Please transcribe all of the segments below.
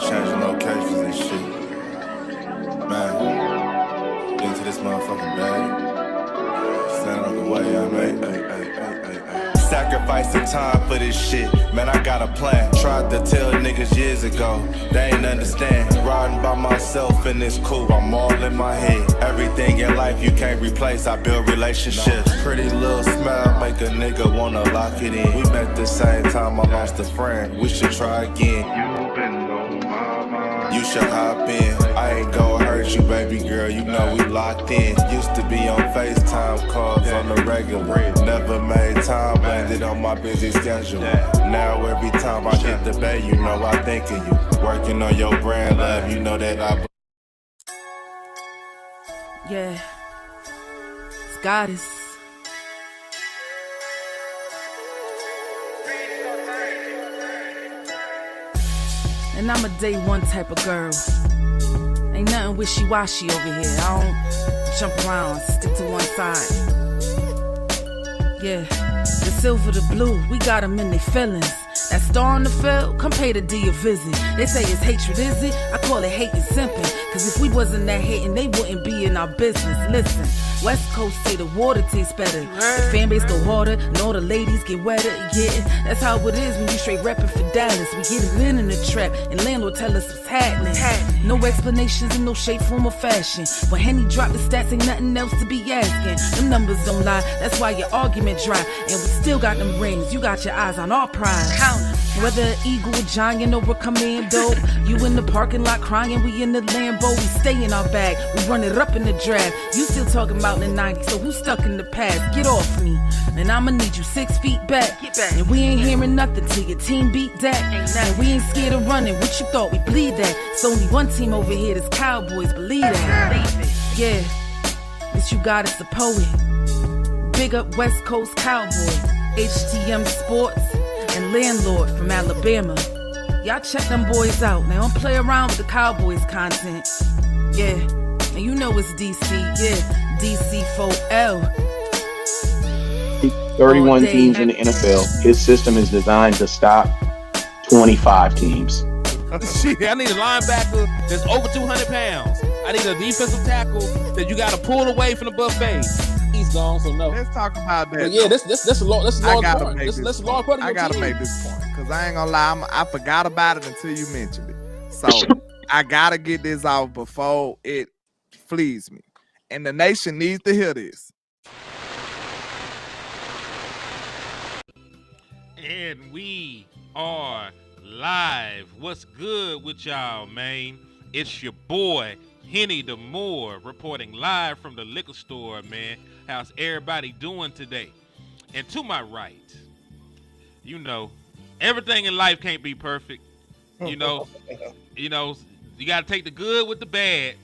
changing locations and shit. Man, get into this motherfucking bag. Stand on the way, I made. Sacrificing time for this shit, man, I got a plan. Tried to tell niggas years ago, they ain't understand. Riding by myself and it's cool, I'm all in my head. Everything in life you can't replace, I build relationships. Pretty little smile make a nigga wanna lock it in. We met the same time I lost a friend, we should try again. You been on my mind, you should hop in. I ain't gon' hurt you, baby girl, you know we locked in. Used to be on FaceTime calls on the regular. Never made time, landed on my busy schedule. Now every time I hit the bay, you know I think of you. Working on your brand, love, you know that I... Yeah, it's Goddess. And I'm a day one type of girl. Ain't nothing wishy-washy over here. I don't jump around, stick to one side. Yeah, the silver, the blue, we got them in their feelings. That star on the field, come pay the D a visit. They say it's hatred, is it? I call it hate and simping. Cause if we wasn't that hating, they wouldn't be in our business. Listen, West Coast say the water tastes better. The fan base go harder, and all the ladies get wetter. Yeah, that's how it is when you straight reppin' for Dallas. We get it in the trap, and landlord tell us what's happening. No explanations in no shape, form, or fashion. When Henny drop the stats, ain't nothing else to be asking. Them numbers don't lie, that's why your argument dry. And we still got them rings, you got your eyes on our prize. Whether an eagle, a giant, or a commando, you in the parking lot crying, we in the Lambo. We stay in our bag, we run it up in the draft. You still talking about the 90s, so who's stuck in the past? Get off me, and I'ma need you 6 feet back. And we ain't hearing nothing till your team beat that. And we ain't scared of running, what you thought we bleed that? It's only one team over here, this Cowboys, believe that. Yeah, this you got is the poet. Big up West Coast Cowboys, HTM Sports, and LandLord from Alabama. Y'all check them boys out. Now don't play around with the Cowboys content. Yeah, and you know it's DC. Yeah, DC4L. 31 teams in the NFL. His system is designed to stop 25 teams. Shit, I need a linebacker that's over 200 pounds. I need a defensive tackle that you got to pull away from the buffet. He's gone, so no. Let's talk about that. But yeah, that's a large part. That's a large part of your I gotta team. make this point because I ain't gonna lie, I forgot about it until you mentioned it. So I gotta get this off before it flees me, and the nation needs to hear this. And we are live. What's good with y'all, man? It's your boy Henny the Moore reporting live from the liquor store, man. How's everybody doing today? And to my right, you know, everything in life can't be perfect. You know, you got to take the good with the bad.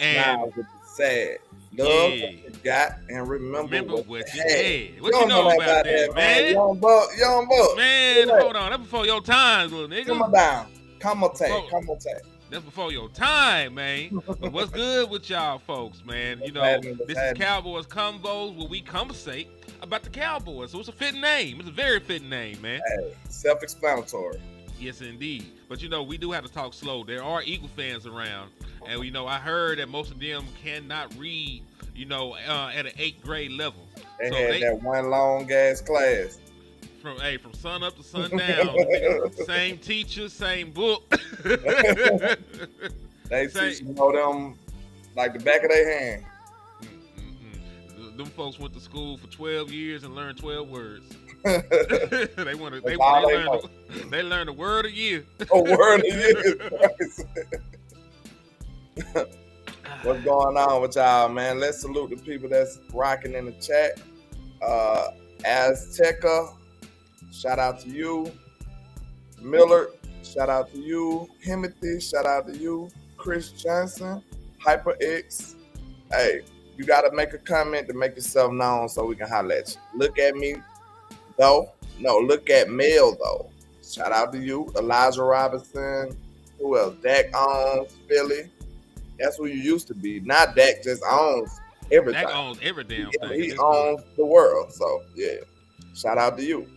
And smile with the sad. Love what you got and remember what you had. What you know about that, man? Young buck. Man, hold on. That's before your time, little nigga. Come on down. Come on, take. That's before your time, man. But what's good with y'all folks, man? You know, this is Cowboys Convos, where we conversate about the Cowboys. So it's a fitting name. It's a very fitting name, man. Hey, self-explanatory. Yes, indeed. But, you know, we do have to talk slow. There are Eagle fans around. And, you know, I heard that most of them cannot read, you know, at an 8th grade level. They had that one long-ass class. From sun up to sundown, same teacher, same book. They teach them like the back of their hand. Them folks went to school for 12 years and learned 12 words. They learned a word a year. A word a year. What's going on with y'all, man? Let's salute the people that's rocking in the chat. Azteca, shout out to you. Millard, shout out to you. Timothy, shout out to you. Chris Johnson, HyperX. Hey, you got to make a comment to make yourself known so we can holler at you. Look at me, though. No, look at Mel, though. Shout out to you. Elijah Robinson. Who else? Dak owns Philly. That's who you used to be. Not Dak just owns everything. Dak owns every damn thing. He owns the world. So, yeah. Shout out to you.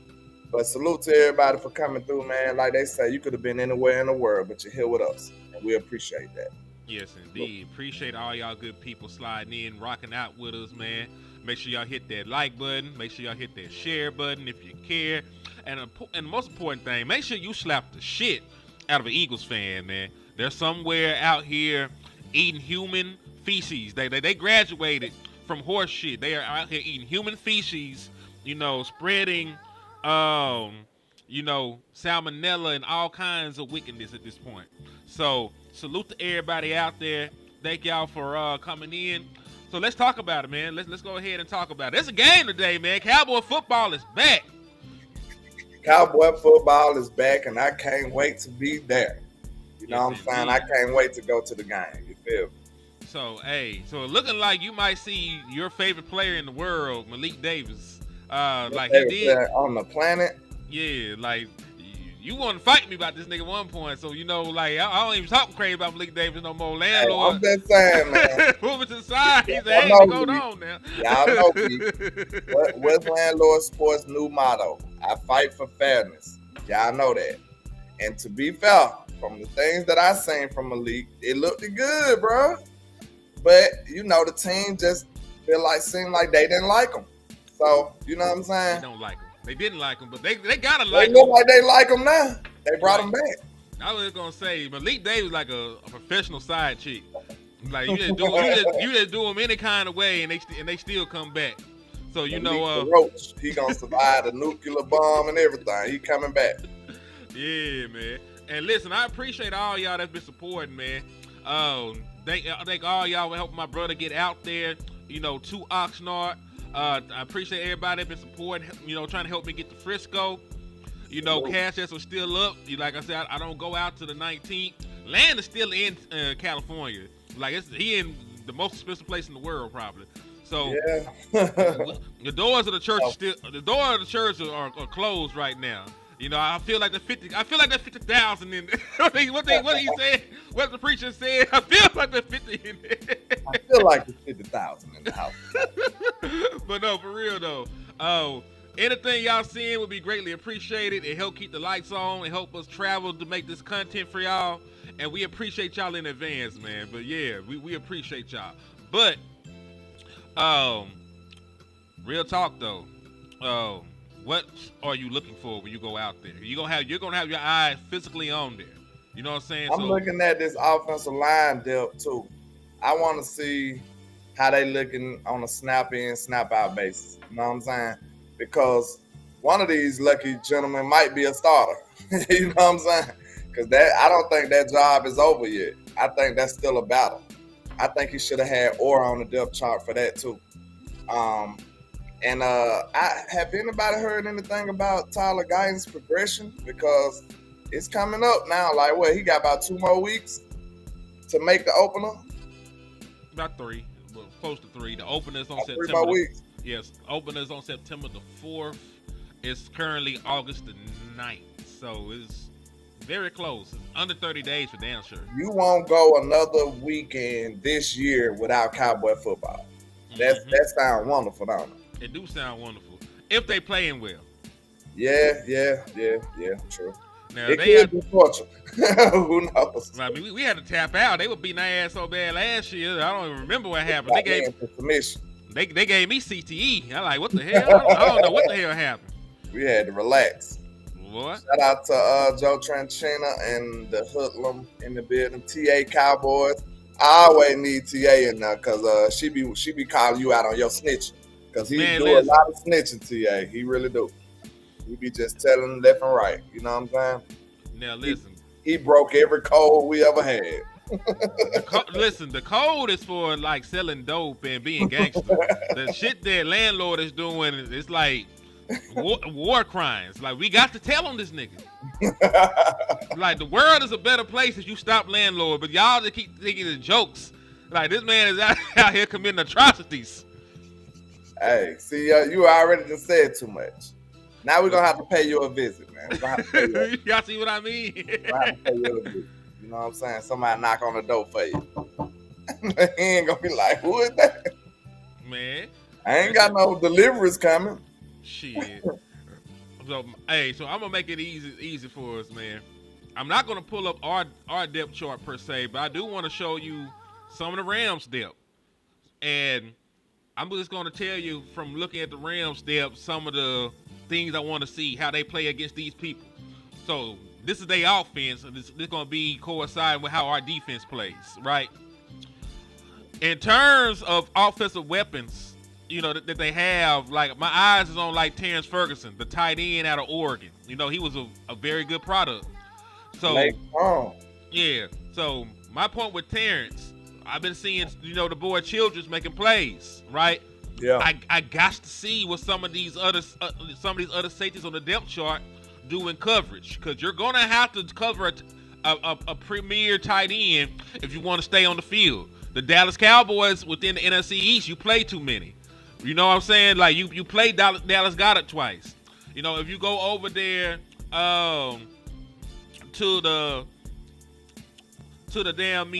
But salute to everybody for coming through, man. Like they say, you could have been anywhere in the world, but you're here with us, and we appreciate that. Yes, indeed. Appreciate all y'all good people sliding in, rocking out with us, man. Make sure y'all hit that like button. Make sure y'all hit that share button if you care. And the most important thing, make sure you slap the shit out of an Eagles fan, man. They're somewhere out here eating human feces. They graduated from horse shit. They are out here eating human feces, spreading, salmonella and all kinds of wickedness at this point. So salute to everybody out there. Thank y'all for coming in. So let's talk about it, man. Let's go ahead and talk about it. There's a game today, man. Cowboy football is back. Cowboy football is back, and I can't wait to be there. You know what I'm saying? I can't wait to go to the game. You feel me? So looking like you might see your favorite player in the world, Malik Davis. Like he did on the planet. Yeah, like you want to fight me about this nigga at one point. So I don't even talk crazy about Malik Davis no more. Landlord. Hey, I'm just saying, man. Move it to the side. He said, "Hey, what's going on now?" Y'all know me. What's Landlord Sports' new motto? I fight for fairness. Y'all know that. And to be fair, from the things that I seen from Malik, it looked good, bro. But the team just seemed like they didn't like him. So you know what I'm saying? They don't like him. They didn't like him, but they gotta like him. They look like they like him now. They brought him back. I was gonna say Malik Davis like a professional side chick. Like you just do him any kind of way, and they still come back. So Roach, he gonna survive the nuclear bomb and everything. He coming back. Yeah, man. And listen, I appreciate all y'all that's been supporting, man. Thank all y'all for helping my brother get out there. To Oxnard. I appreciate everybody that's been supporting. Trying to help me get to Frisco. Cash ass was still up. Like I said, I don't go out to the 19th. Land is still in California. Like he in the most expensive place in the world, probably. So yeah. the doors of the church are closed right now. I feel like the 50,000 in there. what he said, what the preacher said. I feel like the 50 in there. I feel like the 50,000 in the house. But no, for real though. Anything y'all seeing would be greatly appreciated. It help keep the lights on. It help us travel to make this content for y'all. And we appreciate y'all in advance, man. But yeah, we appreciate y'all. But real talk though. What are you looking for when you go out there? You're gonna have your eye physically on there. You know what I'm saying? I'm looking at this offensive line depth too. I want to see how they looking on a snap in, snap out basis. You know what I'm saying? Because one of these lucky gentlemen might be a starter. You know what I'm saying? Because I don't think that job is over yet. I think that's still a battle. I think he should have had Aura on the depth chart for that too. And have anybody heard anything about Tyler Guyton's progression? Because it's coming up now. Like, he got about 2 more weeks to make the opener? About 3. Well, close to 3. The opener's on September. 3 more weeks. Yes, opener's on September the 4th. It's currently August the 9th. So it's very close. It's under 30 days for damn sure. You won't go another weekend this year without Cowboy football. That sounds wonderful, don't it? It do sound wonderful if they playing well. Yeah, true. Now it could be torture. Who knows? I mean, we had to tap out. They were beating our ass so bad last year. I don't even remember what happened. They gave me CTE. I'm like, what the hell? I don't know what the hell happened. We had to relax. What? Shout out to Joe Tranchina and the hoodlum in the building. TA Cowboys. I always need TA in there because she be calling you out on your snitching. Because he do a lot of snitching, TA. He really do. He be just telling left and right. You know what I'm saying? Now, listen. He broke every code we ever had. The code is for, like, selling dope and being gangster. The shit that LandLord is doing, it's like war crimes. Like, we got to tell on this nigga. Like, the world is a better place if you stop LandLord. But y'all just keep thinking the jokes. Like, this man is out here committing atrocities. Hey, see, you already just said too much. Now we're going to have to pay you a visit, man. Y'all see what I mean? We're going to have to pay you a visit. You know what I'm saying? Somebody knock on the door for you. He ain't going to be like, who is that? Man. I ain't got no deliveries coming. Shit. So I'm gonna make it easy for us, man. I'm not gonna pull up our depth chart per se, but I do want to show you some of the Rams depth, and I'm just gonna tell you from looking at the Rams depth some of the things I want to see how they play against these people. So this is their offense, and this gonna be coinciding with how our defense plays, right? In terms of offensive weapons, you know, that they have, like, my eyes is on, like, Terrence Ferguson, the tight end out of Oregon. You know, he was a very good product. So, yeah. So, my point with Terrence, I've been seeing, you know, the boy Childress making plays, right? Yeah. I got to see what some of these other safeties on the depth chart do in coverage, because you're going to have to cover a premier tight end if you want to stay on the field. The Dallas Cowboys within the NFC East, you play too many. You know what I'm saying? Like, you played Dallas Goedert twice. You know, if you go over there to the damn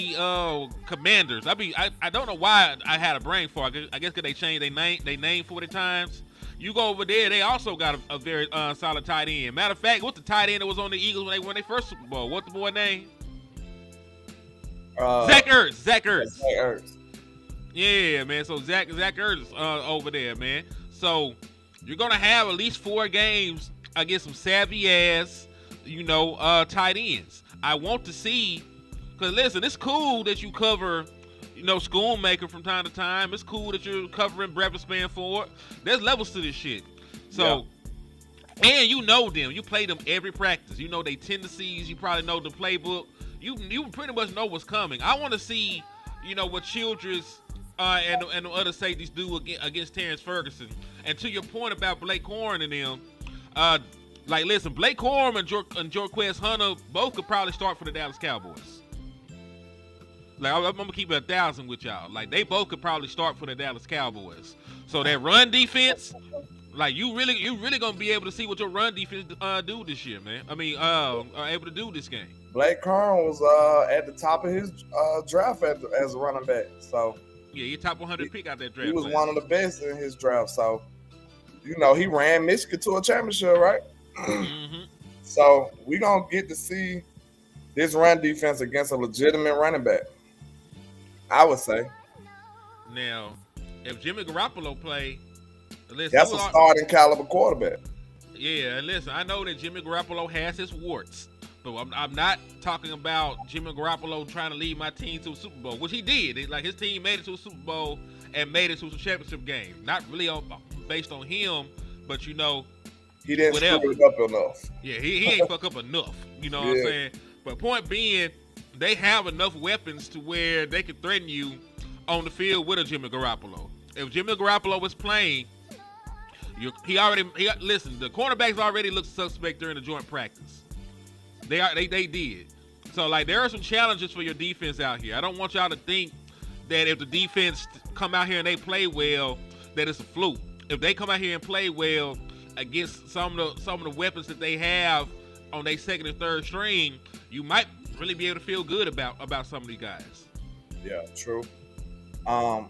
Commanders, I don't know why I had a brain fart. I guess because they changed their name 40 times. You go over there, they also got a very solid tight end. Matter of fact, what's the tight end that was on the Eagles when they won their first Super Bowl? What's the boy name? Zach Ertz. Zach Ertz. Yeah, man. So Zach Ertz over there, man. So you're gonna have at least 4 games against some savvy ass, you know, tight ends. I want to see, because listen, it's cool that you cover, you know, Schoonmaker from time to time. It's cool that you're covering Breakfast Spanford. There's levels to this shit. So, and you know them. You play them every practice. You know their tendencies. You probably know the playbook. You pretty much know what's coming. I want to see, you know, what Childress and the other safeties do against Terrence Ferguson. And to your point about Blake Corum and them, like, listen, Blake Corum and Jorquez Hunter both could probably start for the Dallas Cowboys. Like, I'm gonna keep it 1,000 with y'all. Like, they both could probably start for the Dallas Cowboys. So that run defense, like, you really gonna be able to see what your run defense do this year, man. I mean, are able to do this game. Blake Corum was at the top of his draft as a running back. So yeah, he top 100 pick out that draft. He was one of the best in his draft. So, you know, he ran Michigan to a championship, right? Mm-hmm. So we gonna get to see this run defense against a legitimate running back, I would say. Now, if Jimmy Garoppolo play, listen, that's a starting caliber quarterback. Yeah, and listen, I know that Jimmy Garoppolo has his warts, but I'm not talking about Jimmy Garoppolo trying to lead my team to a Super Bowl, which he did. Like, his team made it to a Super Bowl and made it to a championship game. Not really based on him, but, you know, he didn't screw it up enough. Yeah, he ain't fuck up enough. You know what I'm saying? But point being, they have enough weapons to where they can threaten you on the field with a Jimmy Garoppolo. If Jimmy Garoppolo was playing, listen, the cornerbacks already looked suspect during the joint practice. They did. So, like, there are some challenges for your defense out here. I don't want y'all to think that if the defense come out here and they play well, that it's a fluke. If they come out here and play well against some of the weapons that they have on their second and third string, you might really be able to feel good about some of these guys. Yeah, true.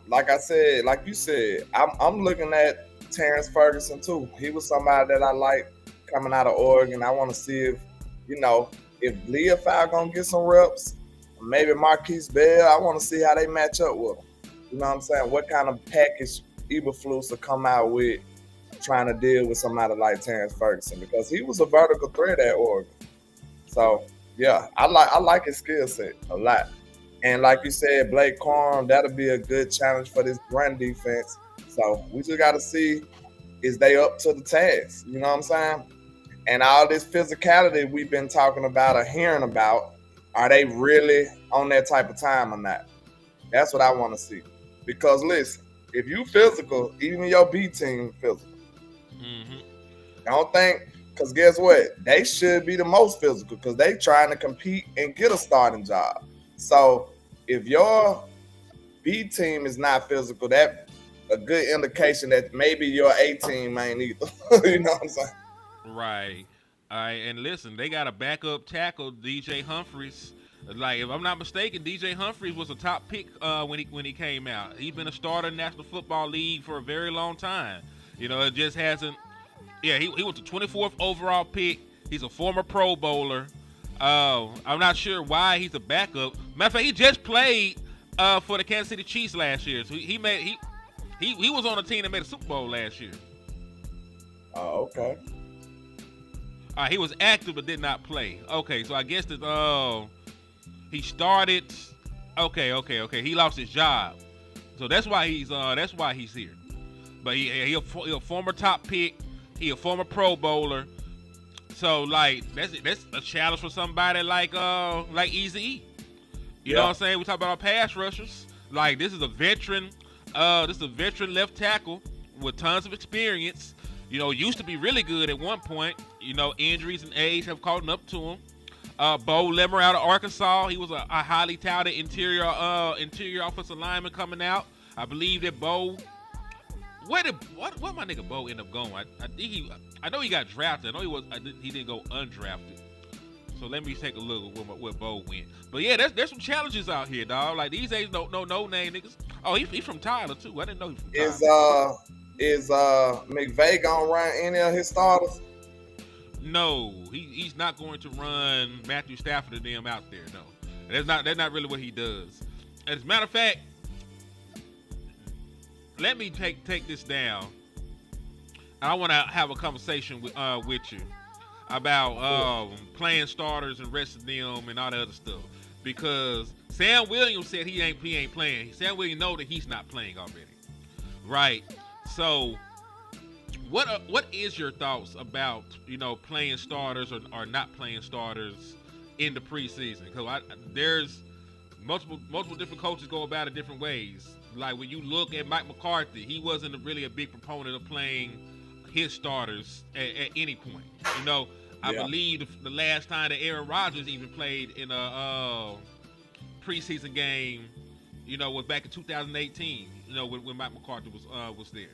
Like I said, like you said, I'm looking at Terrence Ferguson too. He was somebody that I like coming out of Oregon. I want to see if, you know, if Leofau gonna get some reps, maybe Marquise Bell. I want to see how they match up with him. You know what I'm saying? What kind of package Eberflus will come out with trying to deal with somebody like Terrence Ferguson, because he was a vertical threat at Oregon. So yeah, I like his skill set a lot. And like you said, Blake Corum, that'll be a good challenge for this run defense. So we just got to see, is they up to the task? You know what I'm saying? And all this physicality we've been talking about or hearing about, are they really on that type of time or not? That's what I want to see. Because listen, if you physical, even your B team physical. Mm-hmm. I don't think, because guess what? They should be the most physical because they trying to compete and get a starting job. So if your B team is not physical, that's a good indication that maybe your A team ain't either. You know what I'm saying? Right. All right. And listen, they got a backup tackle, DJ Humphries. Like, if I'm not mistaken, DJ Humphries was a top pick when he came out. He's been a starter in the National Football League for a very long time. You know, it just hasn't Yeah, he was the 24th overall pick. He's a former Pro Bowler. I'm not sure why he's a backup. Matter of fact, he just played for the Kansas City Chiefs last year. So he was on a team that made a Super Bowl last year. Oh, okay. He was active but did not play. Okay, so I guess that he started. Okay. He lost his job, so that's why he's here. But he a former top pick. He a former Pro Bowler. So like that's a challenge for somebody like Eazy-E. You know what I'm saying? We talk about our pass rushers. Like this is a veteran. This is a veteran left tackle with tons of experience. You know, used to be really good at one point. You know, injuries and age have caught up to him. Bo Lemmer out of Arkansas. He was a highly touted interior offensive lineman coming out. I believe that Bo. Where my nigga Bo end up going? I know he got drafted. I know he didn't go undrafted. So let me take a look at where Bo went. But yeah, there's some challenges out here, dog. Like these ain't no name niggas. Oh, he's from Tyler too. I didn't know he from Tyler. Is McVay gonna run any of his starters? No, he's not going to run Matthew Stafford and them out there. No, that's not really what he does. As a matter of fact, let me take this down. I want to have a conversation with you about playing starters and resting them and all that other stuff. Because Sam Williams said he ain't playing. Sam Williams know that he's not playing already, right? So, what is your thoughts about playing starters or not playing starters in the preseason? Because there's multiple different coaches go about it different ways. Like when you look at Mike McCarthy, he wasn't really a big proponent of playing his starters at any point. I believe the last time that Aaron Rodgers even played in a preseason game, was back in 2018. When Mike McCarthy was there.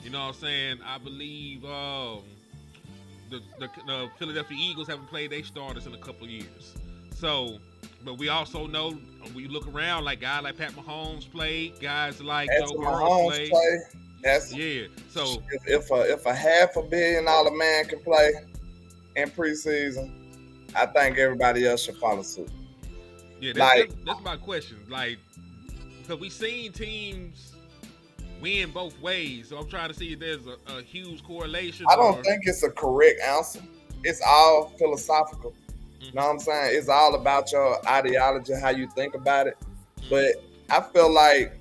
You know what I'm saying? I believe the Philadelphia Eagles haven't played their starters in a couple of years. So, but we also know when you look around, like guys like Pat Mahomes played, guys like Joe Burrow played. Yeah. So if a $500 million man can play in preseason, I think everybody else should follow suit. Yeah, that's my question. Like, because we seen teams win both ways, so I'm trying to see if there's a huge correlation. I don't think it's a correct answer. It's all philosophical. You know what I'm saying? It's all about your ideology, how you think about it. But I feel like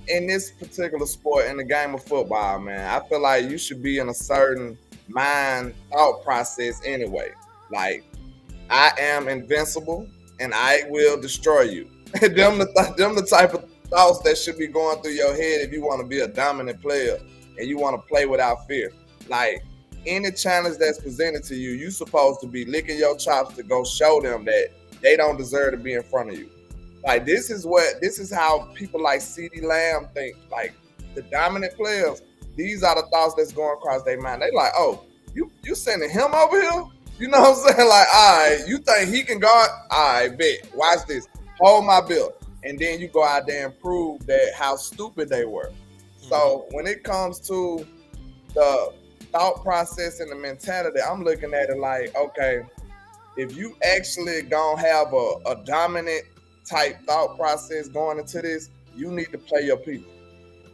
in this particular sport, in the game of football, man, I feel like you should be in a certain thought process anyway. Like, I am invincible and I will destroy you. them the type of thoughts that should be going through your head if you want to be a dominant player and you want to play without fear. Like, any challenge that's presented to you, you're supposed to be licking your chops to go show them that they don't deserve to be in front of you. Like, this is how people like CeeDee Lamb think. Like, the dominant players, these are the thoughts that's going across their mind. They like, oh, you sending him over here? You know what I'm saying? Like, all right, you think he can guard? All right, bet. Watch this. Hold my bill. And then you go out there and prove that how stupid they were. So when it comes to the thought process and the mentality, I'm looking at it like, okay, if you actually gonna have a dominant type thought process going into this, you need to play your people.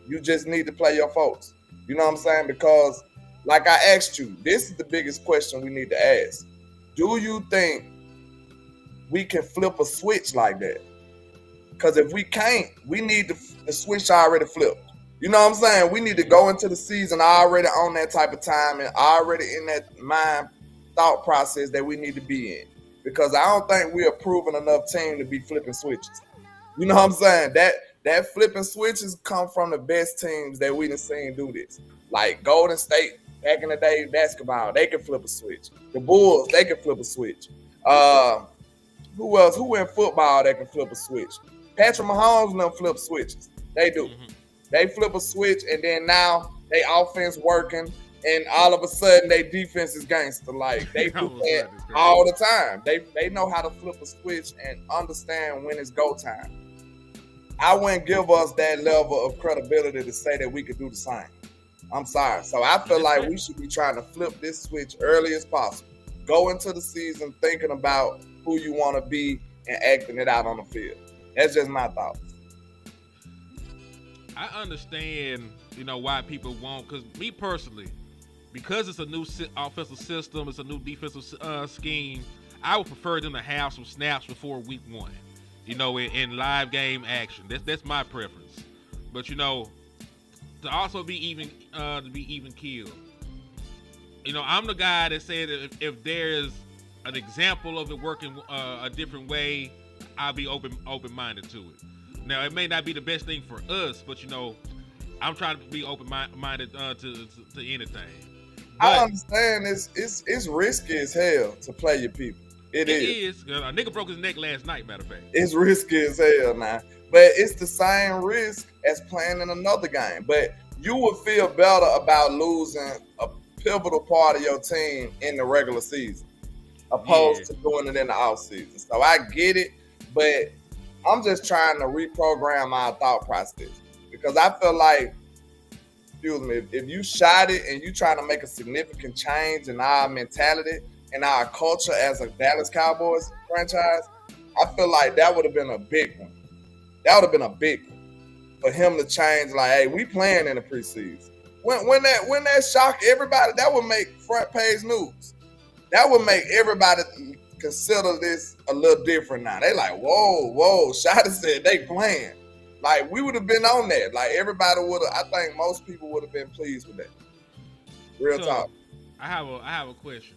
You just need to play your folks. You know what I'm saying? Because like I asked you, this is the biggest question we need to ask. Do you think we can flip a switch like that? Because if we can't, we need the switch already flipped. You know what I'm saying? We need to go into the season already on that type of time and already in that mind thought process that we need to be in. Because I don't think we're a proven enough team to be flipping switches. You know what I'm saying? That flipping switches come from the best teams that we done seen do this. Like Golden State, back in the day, basketball, they can flip a switch. The Bulls, they can flip a switch. Who else? Who in football that can flip a switch? Patrick Mahomes don't flip switches. They do. They flip a switch, and then now they offense working, and all of a sudden they defense is gangster. Like they do that all the time. They know how to flip a switch and understand when it's go time. I wouldn't give us that level of credibility to say that we could do the same. I'm sorry. So I feel like we should be trying to flip this switch early as possible. Go into the season thinking about who you want to be and acting it out on the field. That's just my thoughts. I understand, why people won't. Because me personally, because it's a new offensive system, it's a new defensive scheme, I would prefer them to have some snaps before week 1. In live game action. That's my preference. But to also be even keeled. I'm the guy that said that if there's an example of it working a different way, I'll be open-minded to it. Now, it may not be the best thing for us, but I'm trying to be open-minded to anything. But I understand it's risky as hell to play your people. It is. A nigga broke his neck last night, matter of fact. It's risky as hell now. But it's the same risk as playing in another game. But you would feel better about losing a pivotal part of your team in the regular season opposed to doing it in the offseason. So I get it, but I'm just trying to reprogram our thought process. Because I feel like, if you shot it and you trying to make a significant change in our mentality and our culture as a Dallas Cowboys franchise, I feel like that would have been a big one. That would have been a big one for him to change. Like, hey, we playing in the preseason. When that shocked everybody, that would make front page news. That would make everybody consider this a little different now. They like, whoa, Shotty said they playing. Like, we would have been on that. Like, everybody would have. I think most people would have been pleased with that. Real talk. I have a question.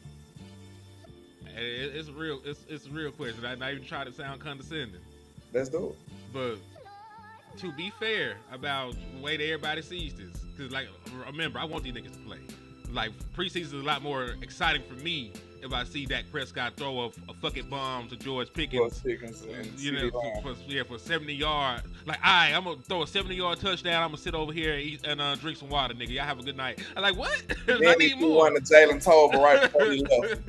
It's a real question. I'm not even trying to sound condescending. Let's do it. But to be fair about the way that everybody sees this, because remember, I want these niggas to play. Like, preseason is a lot more exciting for me if I see Dak Prescott throw a fucking bomb to George Pickens, for 70 yards. Like, I'm gonna throw a 70-yard touchdown. I'm gonna sit over here and eat and drink some water, nigga. Y'all have a good night. I'm like, what? I need more. One to Jalen Tolbert right before he left.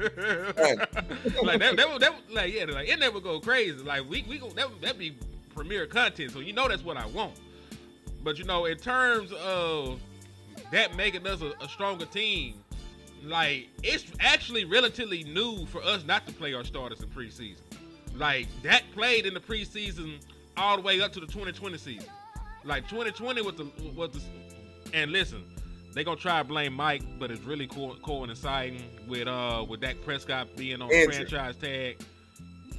Like that, it never go crazy. Like we go that be premier content. So that's what I want. But in terms of that making us a stronger team. Like, it's actually relatively new for us not to play our starters in preseason. Like, Dak played in the preseason all the way up to the 2020 season. Like, 2020 was the and listen, they gonna try to blame Mike, but it's really coinciding with Dak Prescott being on the franchise tag.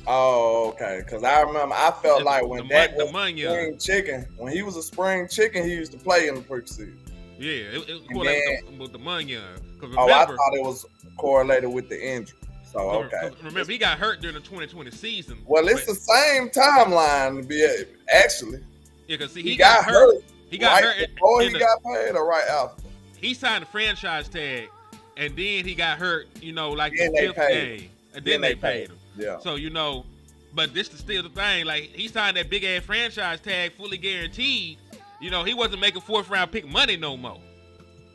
Oh, okay. Because I remember, I felt like when Dak was spring chicken, when he was a spring chicken, he used to play in the preseason. Yeah, it correlated with the money. I thought it was correlated with the injury. So, okay. Remember, he got hurt during the 2020 season. Well, it's the same timeline to be actually. Yeah, because he got hurt. He got hurt before he got paid or right after? He signed a franchise tag, and then he got hurt, like then the 5th game. And then they paid him. Yeah. So, but this is still the thing. Like, he signed that big-ass franchise tag fully guaranteed. He wasn't making 4th-round pick money no more.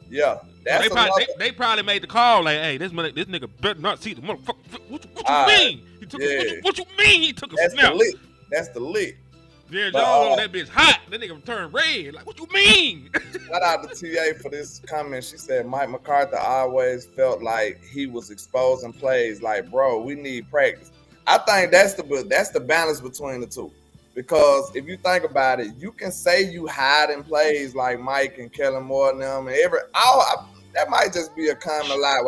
Yeah. They probably made the call like, hey, this nigga better not see the motherfucker. What you mean? He took what you mean he took a snap? That's the lick. Yeah, Joe, that bitch hot. That nigga turned red. Like, what you mean? Shout out to TA for this comment. She said Mike McCarthy always felt like he was exposing plays. Like, bro, we need practice. I think that's the balance between the two. Because if you think about it, you can say you hiding plays like Mike and Kellen Moore and them, and that might just be a common lie.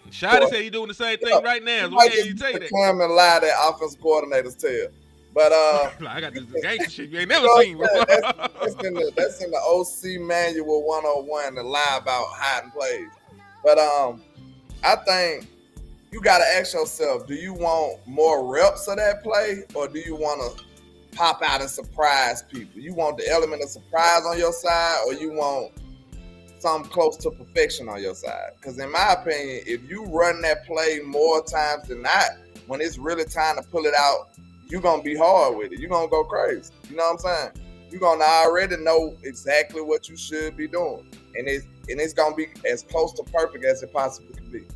Shotty said he doing the same thing right now. So you tell you that. Common lie that offensive coordinators tell. But I got this gangster shit you ain't never seen before. That's in the OC manual 101 to lie about hiding plays. But I think you got to ask yourself: do you want more reps of that play, or do you want to pop out and surprise people? You want the element of surprise on your side, or you want something close to perfection on your side? Because in my opinion, if you run that play more times than not, when it's really time to pull it out, you're going to be hard with it. You're going to go crazy. You know what I'm saying? You're going to already know exactly what you should be doing. And it's going to be as close to perfect as it possibly can be.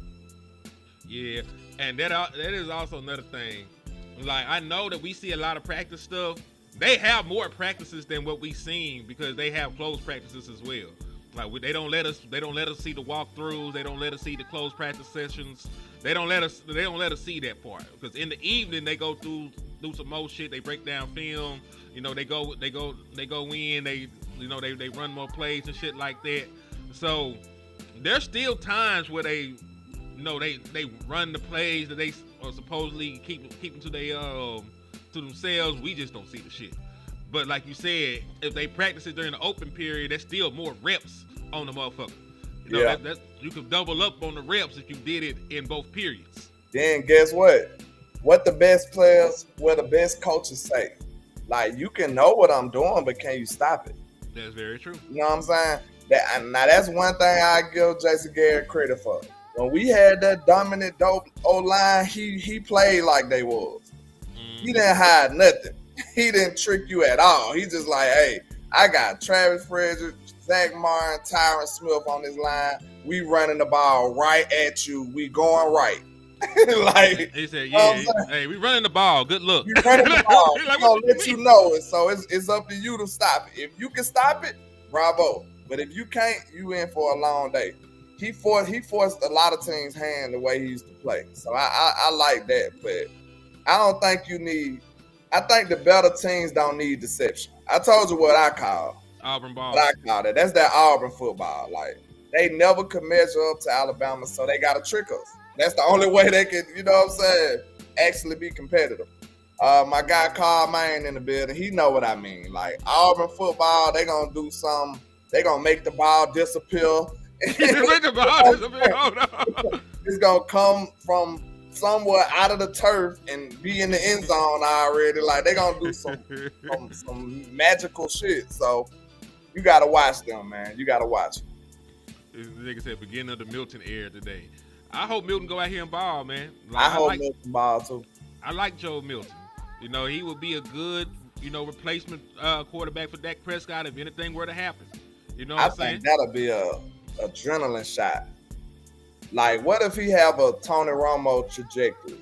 Yeah, and that is also another thing. Like, I know that we see a lot of practice stuff. They have more practices than what we seen because they have closed practices as well. Like they don't let us see the walkthroughs. They don't let us see the closed practice sessions. They don't let us see that part. Because in the evening they go through some more shit. They break down film. You know, they go in. They run more plays and shit like that. So there's still times where they run the plays that they are supposedly keeping to themselves. We just don't see the shit. But like you said, if they practice it during the open period, that's still more reps on the motherfucker. You know, Yeah. you can double up on the reps if you did it in both periods. Then guess what? What the best players, what the best coaches say. Like, you can know what I'm doing, but can you stop it? That's very true. You know what I'm saying? Now that's one thing I give Jason Garrett credit for. When we had that dominant dope O-line, he played like they was. He didn't hide nothing. He didn't trick you at all. He just like, hey, I got Travis Frederick, Zach Martin, Tyron Smith on this line. We running the ball right at you. We going right. Like, He said, you know what yeah, I'm saying? hey, we running the ball. Good look. You running the ball. Like, We're what gonna you let you mean? know it. So it's up to you to stop it. If you can stop it, bravo. But if you can't, you in for a long day. He forced a lot of teams' hand the way he used to play. So I like that. But I don't think I think the better teams don't need deception. I told you what I call. Auburn ball. What I call that. That's that Auburn football. Like, they never could measure up to Alabama, so they got to trick us. That's the only way they can, you know what I'm saying, actually be competitive. My guy Carl Main in the building, he know what I mean. Like, Auburn football, they going to do something. They going to make the ball disappear. Make the ball disappear. Hold on. It's going to come from somewhere out of the turf and be in the end zone already. Like, they going to do some magical shit. So, you got to watch them, man. You got to watch them. This nigga said beginning of the Milton era today. I hope Milton go out here and ball, man. I hope Milton ball, too. I like Joe Milton. You know, he would be a good, replacement quarterback for Dak Prescott if anything were to happen. You know what I'm saying? think that'll be a adrenaline shot. Like, what if he have a Tony Romo trajectory?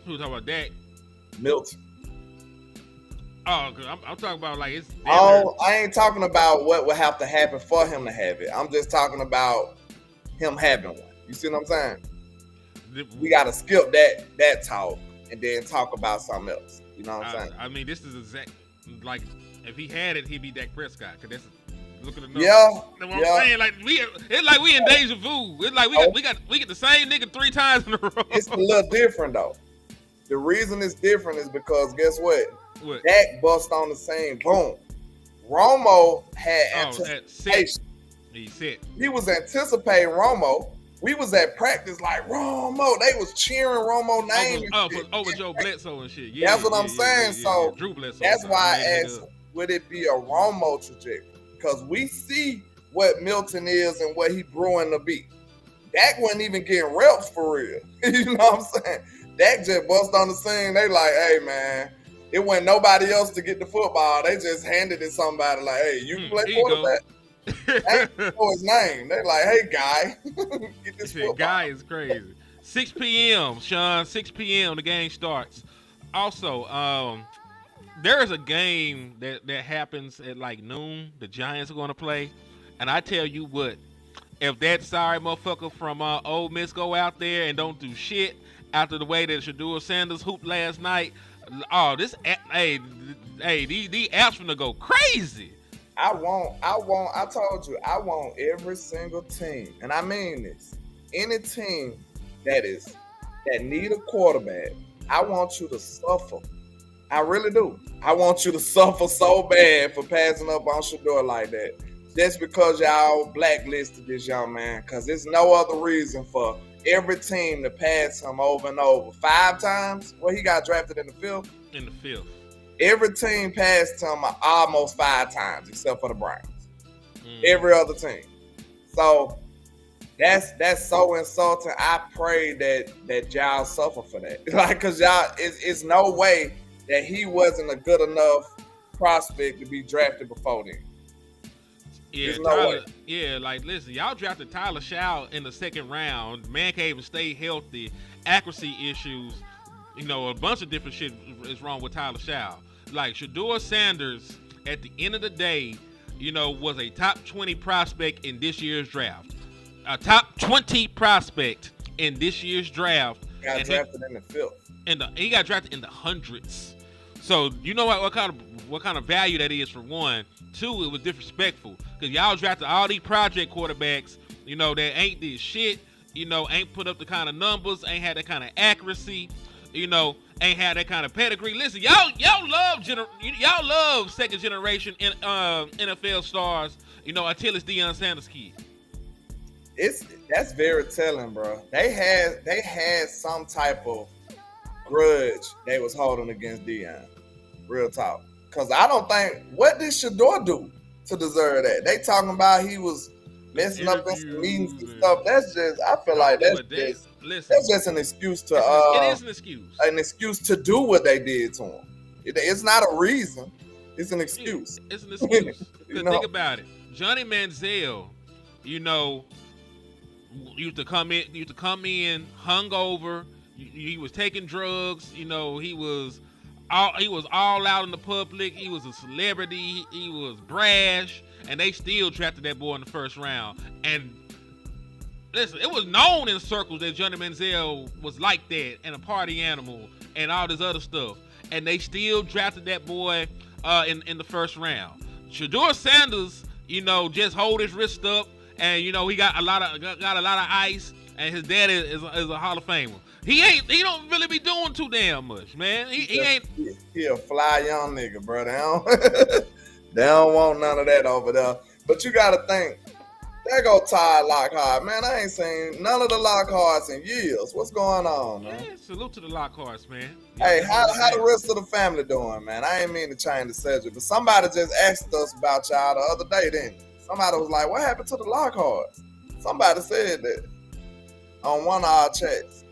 Who talking about Dak? Milton. Oh, cause I'm talking about like it's. Oh, I ain't talking about what would have to happen for him to have it. I'm just talking about him having one. You see what I'm saying? We got to skip that talk and then talk about something else. You know what I'm saying? I mean, this is exact. Like, if he had it, he'd be Dak Prescott. Cause that's look at the numbers. Yeah, That's what I'm saying. Like it's like we in deja vu. It's like we get the same nigga 3 times in a row. It's a little different though. The reason it's different is because guess what? What? Dak bust on the scene. Boom. Romo had anticipation. He said He was anticipating Romo. We was at practice like Romo. They was cheering Romo name. over Joe Bledsoe and shit. Yeah, That's what I'm saying. So Drew Bledsoe. that's why I asked, would it be a Romo trajectory? Because we see what Milton is and what he brewing to be. Dak wasn't even getting reps for real. You know what I'm saying? Dak just bust on the scene. They like, hey man, it wasn't nobody else to get the football. They just handed it to somebody like, hey, you can play quarterback. They didn't know his name. They're like, hey guy, get this football. Guy is crazy. 6 p.m. Sean, 6 p.m. the game starts. Also, there is a game that happens at like noon. The Giants are going to play, and I tell you what, if that sorry motherfucker from Ole Miss go out there and don't do shit after the way that Shedeur Sanders hooped last night, these apps finna go crazy. I told you, I want every single team, and I mean this, any team that need a quarterback, I want you to suffer. I really do. I want you to suffer so bad for passing up on Shedeur like that. Just because y'all blacklisted this young man, because there's no other reason for every team to pass him over and over. 5 times? Well, he got drafted in the 5th. In the 5th. Every team passed him almost 5 times, except for the Browns. Every other team. So that's so insulting. I pray that y'all suffer for that. Like, cause y'all, it's no way that he wasn't a good enough prospect to be drafted before then. Yeah, no Tyler, yeah, like listen, y'all drafted Tyler Shaw in the 2nd round. Man can't even stay healthy. Accuracy issues. A bunch of different shit is wrong with Tyler Shaw. Like Shedeur Sanders, at the end of the day, was a top 20 prospect in this year's draft. A top 20 prospect in this year's draft. Got drafted in the fifth. He got drafted in the hundreds. So you know what kind of value that is for one. Two, it was disrespectful because y'all drafted all these project quarterbacks. That ain't did shit. Ain't put up the kind of numbers. Ain't had that kind of accuracy. Ain't had that kind of pedigree. Listen, y'all love second generation NFL stars. Until it's Deion Sanders' kid. That's very telling, bro. They had some type of grudge they was holding against Deion. Real talk. Cause I don't think what did Shador do to deserve that? They talking about he was messing up in some meetings and stuff. That's just I feel like that's just an excuse to it is an excuse. An excuse to do what they did to him. It's not a reason. It's an excuse. It's an excuse. Cause think about it. Johnny Manziel, used to come in hungover. He was taking drugs. He was all out in the public. He was a celebrity. He was brash, and they still drafted that boy in the first round. And listen, it was known in circles that Johnny Manziel was like that and a party animal and all this other stuff. And they still drafted that boy in the first round. Shador Sanders, just hold his wrist up, and he got a lot of ice, and his dad is a Hall of Famer. He don't really be doing too damn much, man. He ain't. He a fly young nigga, bro. They don't want none of that over there. But you gotta think, there go Ty Lockhart, man. I ain't seen none of the Lockharts in years. What's going on, man? Yeah, salute to the Lockharts, man. Hey, how the rest of the family doing, man? I ain't mean to change the subject, but somebody just asked us about y'all the other day, didn't they? Somebody was like, what happened to the Lockharts? Somebody said that on one of our chats.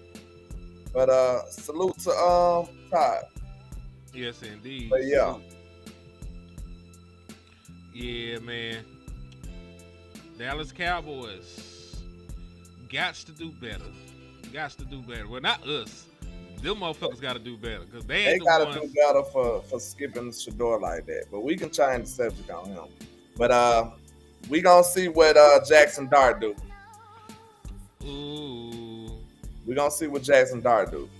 But salute to Todd. Yes, indeed. But yeah. Yeah, man. Dallas Cowboys gots to do better. Well, not us. Them motherfuckers got to do better because they got to do better for skipping Shador like that. But we can change the subject on him. But we gonna see what Jackson Dart do. Ooh. We gonna see what Jackson Dart do.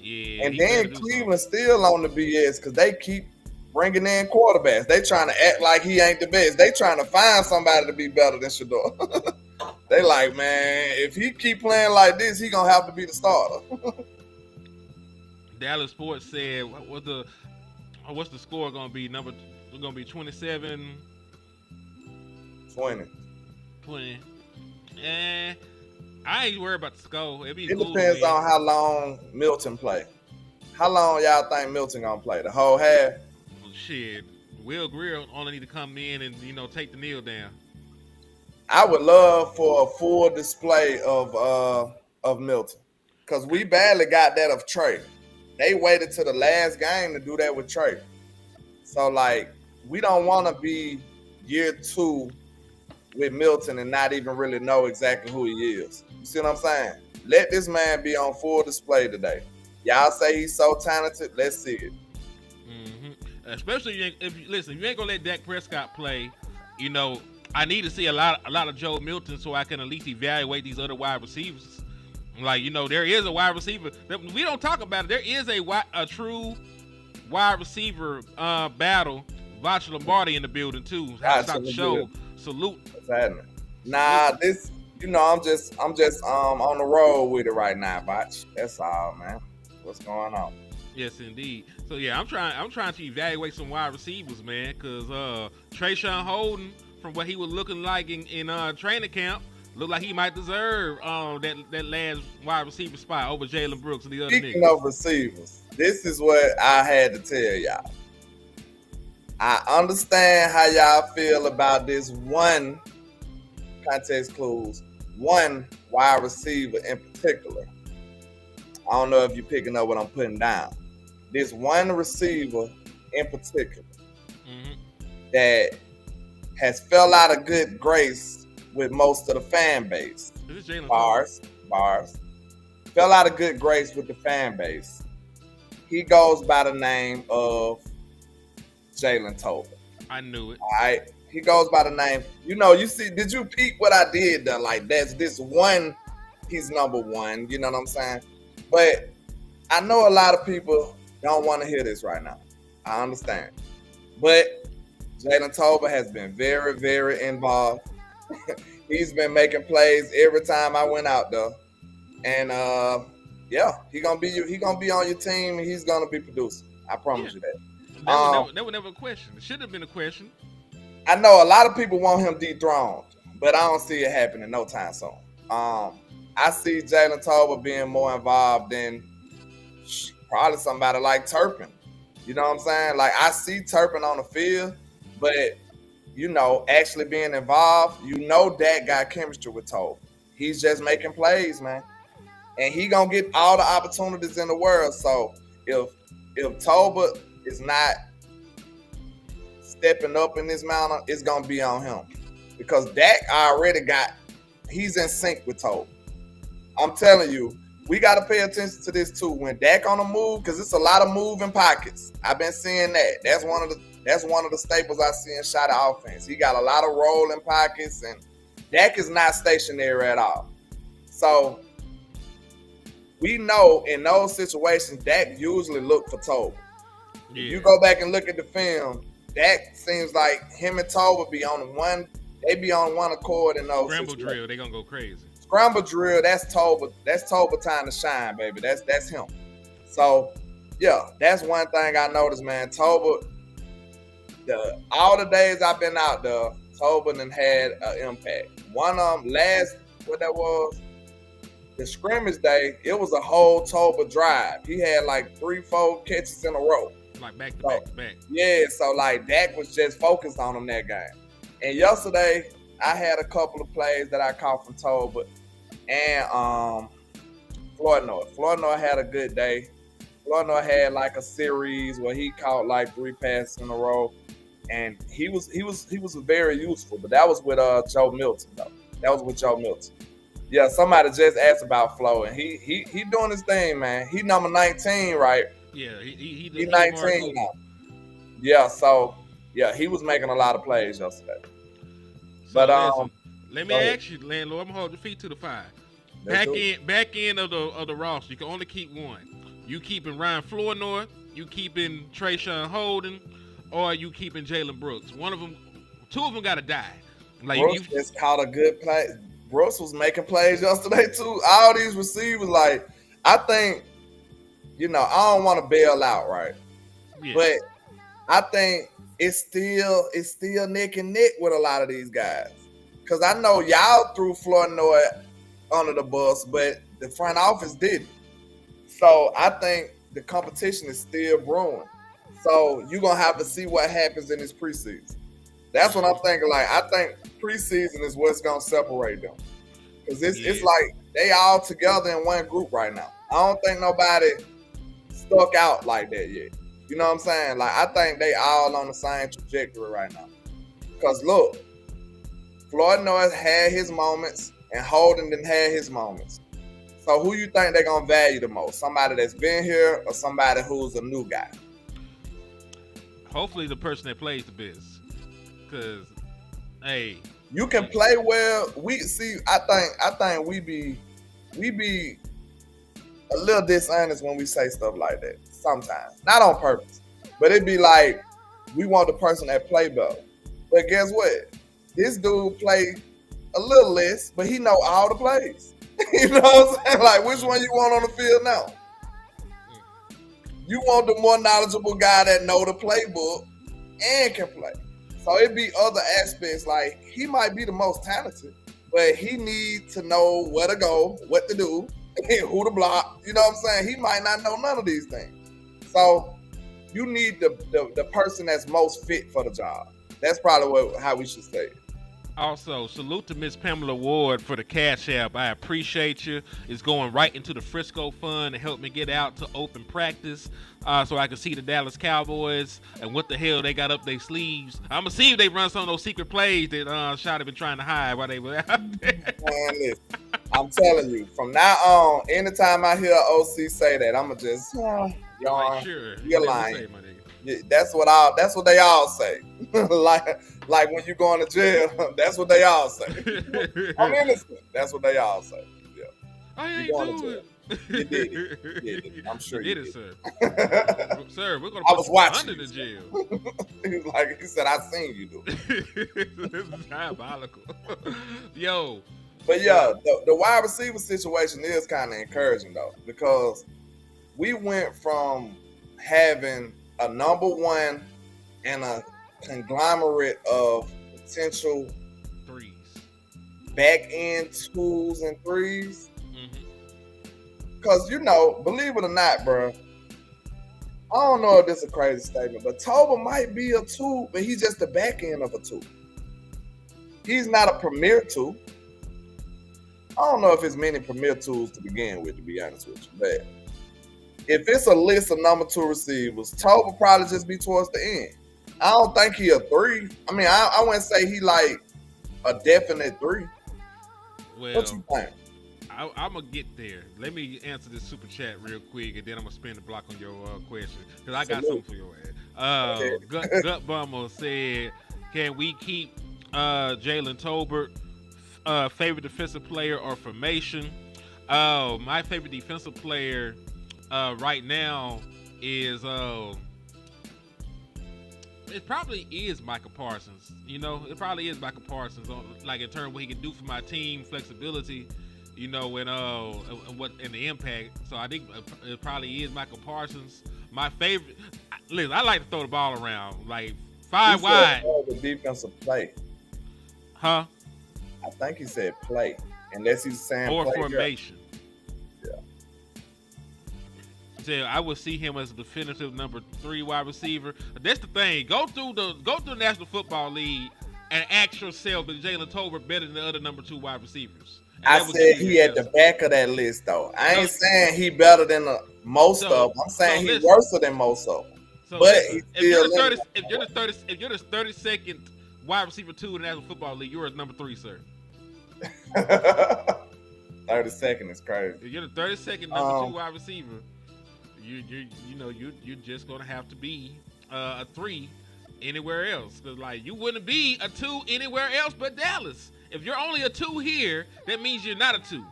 Yeah. And then Cleveland still on the BS because they keep bringing in quarterbacks. They trying to act like he ain't the best. They trying to find somebody to be better than Shador. They like, man, if he keep playing like this, he gonna have to be the starter. Dallas Sports said, what's the score gonna be? It's gonna be 27. 20. I ain't worried about the score. It depends on how long Milton play. How long y'all think Milton gonna play? The whole half? Shit. Will Greer only need to come in and take the kneel down. I would love for a full display of Milton. Because we badly got that of Trey. They waited to the last game to do that with Trey. So we don't wanna be year 2 with Milton and not even really know exactly who he is. You see what I'm saying? Let this man be on full display today. Y'all say he's so talented. Let's see it. Mm-hmm. Especially if you ain't gonna let Dak Prescott play. I need to see a lot of Joe Milton so I can at least evaluate these other wide receivers. There is a wide receiver. We don't talk about it. There is a true wide receiver battle. Vacha Lombardi in the building too. Stop the show. Salute. What's happening? Nah, this, I'm just on the road with it right now, Vach. That's all, man. What's going on? Yes, indeed. So yeah, I'm trying to evaluate some wide receivers, man, because Trayshawn Holden, from what he was looking like in training camp, looked like he might deserve that last wide receiver spot over Jalen Brooks and the other niggas. Speaking of receivers, this is what I had to tell y'all. I understand how y'all feel about this one context clues, one wide receiver in particular. I don't know if you're picking up what I'm putting down. This one receiver in particular that has fell out of good grace with most of the fan base. Is this Jalen Bars. Fell out of good grace with the fan base. He goes by the name of Jalen Tolbert. I knew it. All right. He goes by the name. You see, did you peep what I did though? Like that's this one, he's number one. You know what I'm saying? But I know a lot of people don't want to hear this right now. I understand. But Jalen Tolbert has been very, very involved. He's been making plays every time I went out there. And yeah, he gonna be on your team and he's gonna be producing. I promise you that. That was never a question. It should have been a question. I know a lot of people want him dethroned, but I don't see it happening no time soon. I see Jalen Tolbert being more involved than probably somebody like Turpin. You know what I'm saying? Like I see Turpin on the field, but actually being involved, Dak got chemistry with Tolbert. He's just making plays, man. And he gonna get all the opportunities in the world. So if Tolbert is not stepping up in this manner, it's gonna be on him. Because Dak already he's in sync with Tolbert. I'm telling you, we gotta pay attention to this too. When Dak on the move, because it's a lot of moving pockets. I've been seeing that. That's one of the staples I see in shot of offense. He got a lot of rolling pockets, and Dak is not stationary at all. So we know in those situations, Dak usually look for Tolbert. Yeah. If you go back and look at the film, Dak seems like him and Tolbert be on one accord in those Scramble drill, they gonna go crazy. Scramble drill, that's Tolbert. That's Tolbert time to shine, baby. That's him. So yeah, that's one thing I noticed, man. Tolbert, all the days I've been out there, Tolbert done had an impact. One of them the scrimmage day, it was a whole Tolbert drive. He had like 3-4 catches in a row. Like back to back. Yeah, so like Dak was just focused on him that game. And yesterday, I had a couple of plays that I caught from Tolbert and Flournoy. Flournoy had a good day. Flournoy had like a series where he caught like 3 passes in a row, and he was very useful. But that was with Joe Milton though. That was with Joe Milton. Yeah, somebody just asked about Flo, and he doing his thing, man. He number 19, right? Yeah, he 19 now. Yeah, so yeah, he was making a lot of plays yesterday. So but let me ask you, landlord, I'm gonna hold your feet to the fire. Back end of the roster, you can only keep one. You keeping Ryan Flournoy, you keeping Trayshawn Holden, or you keeping Jalen Brooks. Two of them gotta die. Like Brooks just caught a good play. Brooks was making plays yesterday too. All these receivers, like I think, I don't want to bail out, right? Yeah. But I think it's still neck and neck with a lot of these guys. Cause I know y'all threw Flournoy under the bus, but the front office didn't. So I think the competition is still brewing. So you're gonna have to see what happens in this preseason. That's what I'm thinking. Like I think preseason is what's gonna separate them. Cause it's like they all together in one group right now. I don't think nobody stuck out like that yet. You know what I'm saying? Like I think they all on the same trajectory right now. Cause look, Flournoy had his moments and Holden didn't have his moments. So who you think they're gonna value the most? Somebody that's been here or somebody who's a new guy? Hopefully the person that plays the best. Cause hey, you can play well. I think we be a little dishonest when we say stuff like that. Sometimes, not on purpose, but it be like we want the person that play better. But guess what? This dude play a little less, but he know all the plays. You know what I'm saying? Like, which one you want on the field now? You want the more knowledgeable guy that know the playbook and can play. So it be other aspects. Like he might be the most talented, but he need to know where to go, what to do, who to block. You know what I'm saying? He might not know none of these things. So you need the person that's most fit for the job. That's probably how we should say it. Also, salute to Miss Pamela Ward for the Cash App. I appreciate you. It's going right into the Frisco Fund to help me get out to open practice so I can see the Dallas Cowboys and what the hell they got up their sleeves. I'm going to see if they run some of those secret plays that Shotty been trying to hide while they were out there. Man, listen, I'm telling you, from now on, anytime I hear OC say that, I'm going to just, sure. You're lying. That's what they all say. Like when you going to jail, that's what they all say. I'm innocent. That's what they all say. Yeah. I You ain't going to do jail. it. You did it. You did it. I'm sure you you did did. it, sir. Sir, we're gonna I put was some watching under the jail. He said, I seen you do it. This is diabolical. Yo. But yeah, the wide receiver situation is kind of encouraging though, because we went from having a number one and a conglomerate of potential threes, back end twos and threes. Mm-hmm. Because, you know, believe it or not, bro, I don't know if this is a crazy statement, but Toba might be a two, but he's just the back end of a two. He's not a premier two. I don't know if it's many premier twos to begin with, to be honest with you. But if it's a list of number two receivers, Toba probably just be towards the end. I don't think he a three. I mean, I wouldn't say he like a definite three. Well, what you think? I'm gonna get there. Let me answer this super chat real quick, and then I'm gonna spin the block on your question because I got something for your ass. Gut Bummer said, "Can we keep Jalen Tolbert favorite defensive player or formation?" My favorite defensive player right now is it probably is Micah Parsons. You know, it probably is Micah Parsons on like in terms of what he can do for my team, flexibility. You know, and what and the impact. So I think it probably is Michael Parsons. My favorite. Listen, I like to throw the ball around, like five wide. The defensive play, huh? I think he said play, unless he's saying or play formation. Yeah. So I would see him as a definitive number 3 wide receiver. That's the thing. Go through the National Football League and ask yourself, is Jalen Tolbert better than the other number 2 wide receivers? I said he at the back of that list, though. I ain't saying he better than most of them. I'm saying he's worse than most of them. So but listen, if you're the 32nd wide receiver 2 in the National Football League, you're a number 3, sir. 32nd is crazy. If you're the 32nd number 2 wide receiver, you're just gonna have to be a 3 anywhere else. Cause like you wouldn't be a 2 anywhere else but Dallas. If you're only a 2 here, that means you're not a 2.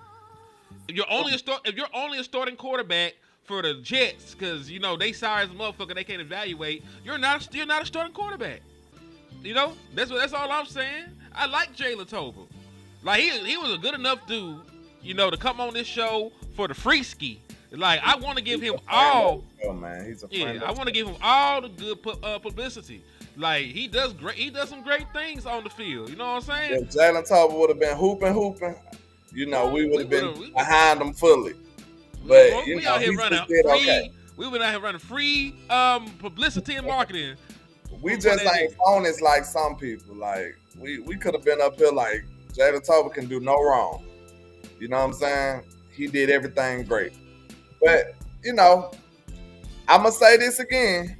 If you're only a starting quarterback for the Jets, because you know they sorry as a motherfucker, they can't evaluate. You're not a starting quarterback. You know that's all I'm saying. I like Jalen Tolbert. Like he was a good enough dude, you know, to come on this show for the free ski. Like I want to give him all. Oh man, he's a friend. I want to give him all the good publicity. Like he does great. He does some great things on the field. You know what I'm saying? If Jalen Tolbert would have been hooping, you know, we would have been behind him fully. But you know, he just did okay. We been out here running free publicity and marketing. We just ain't phonies like some people. Like we could have been up here like Jalen Tolbert can do no wrong. You know what I'm saying? He did everything great. But you know, I'm gonna say this again.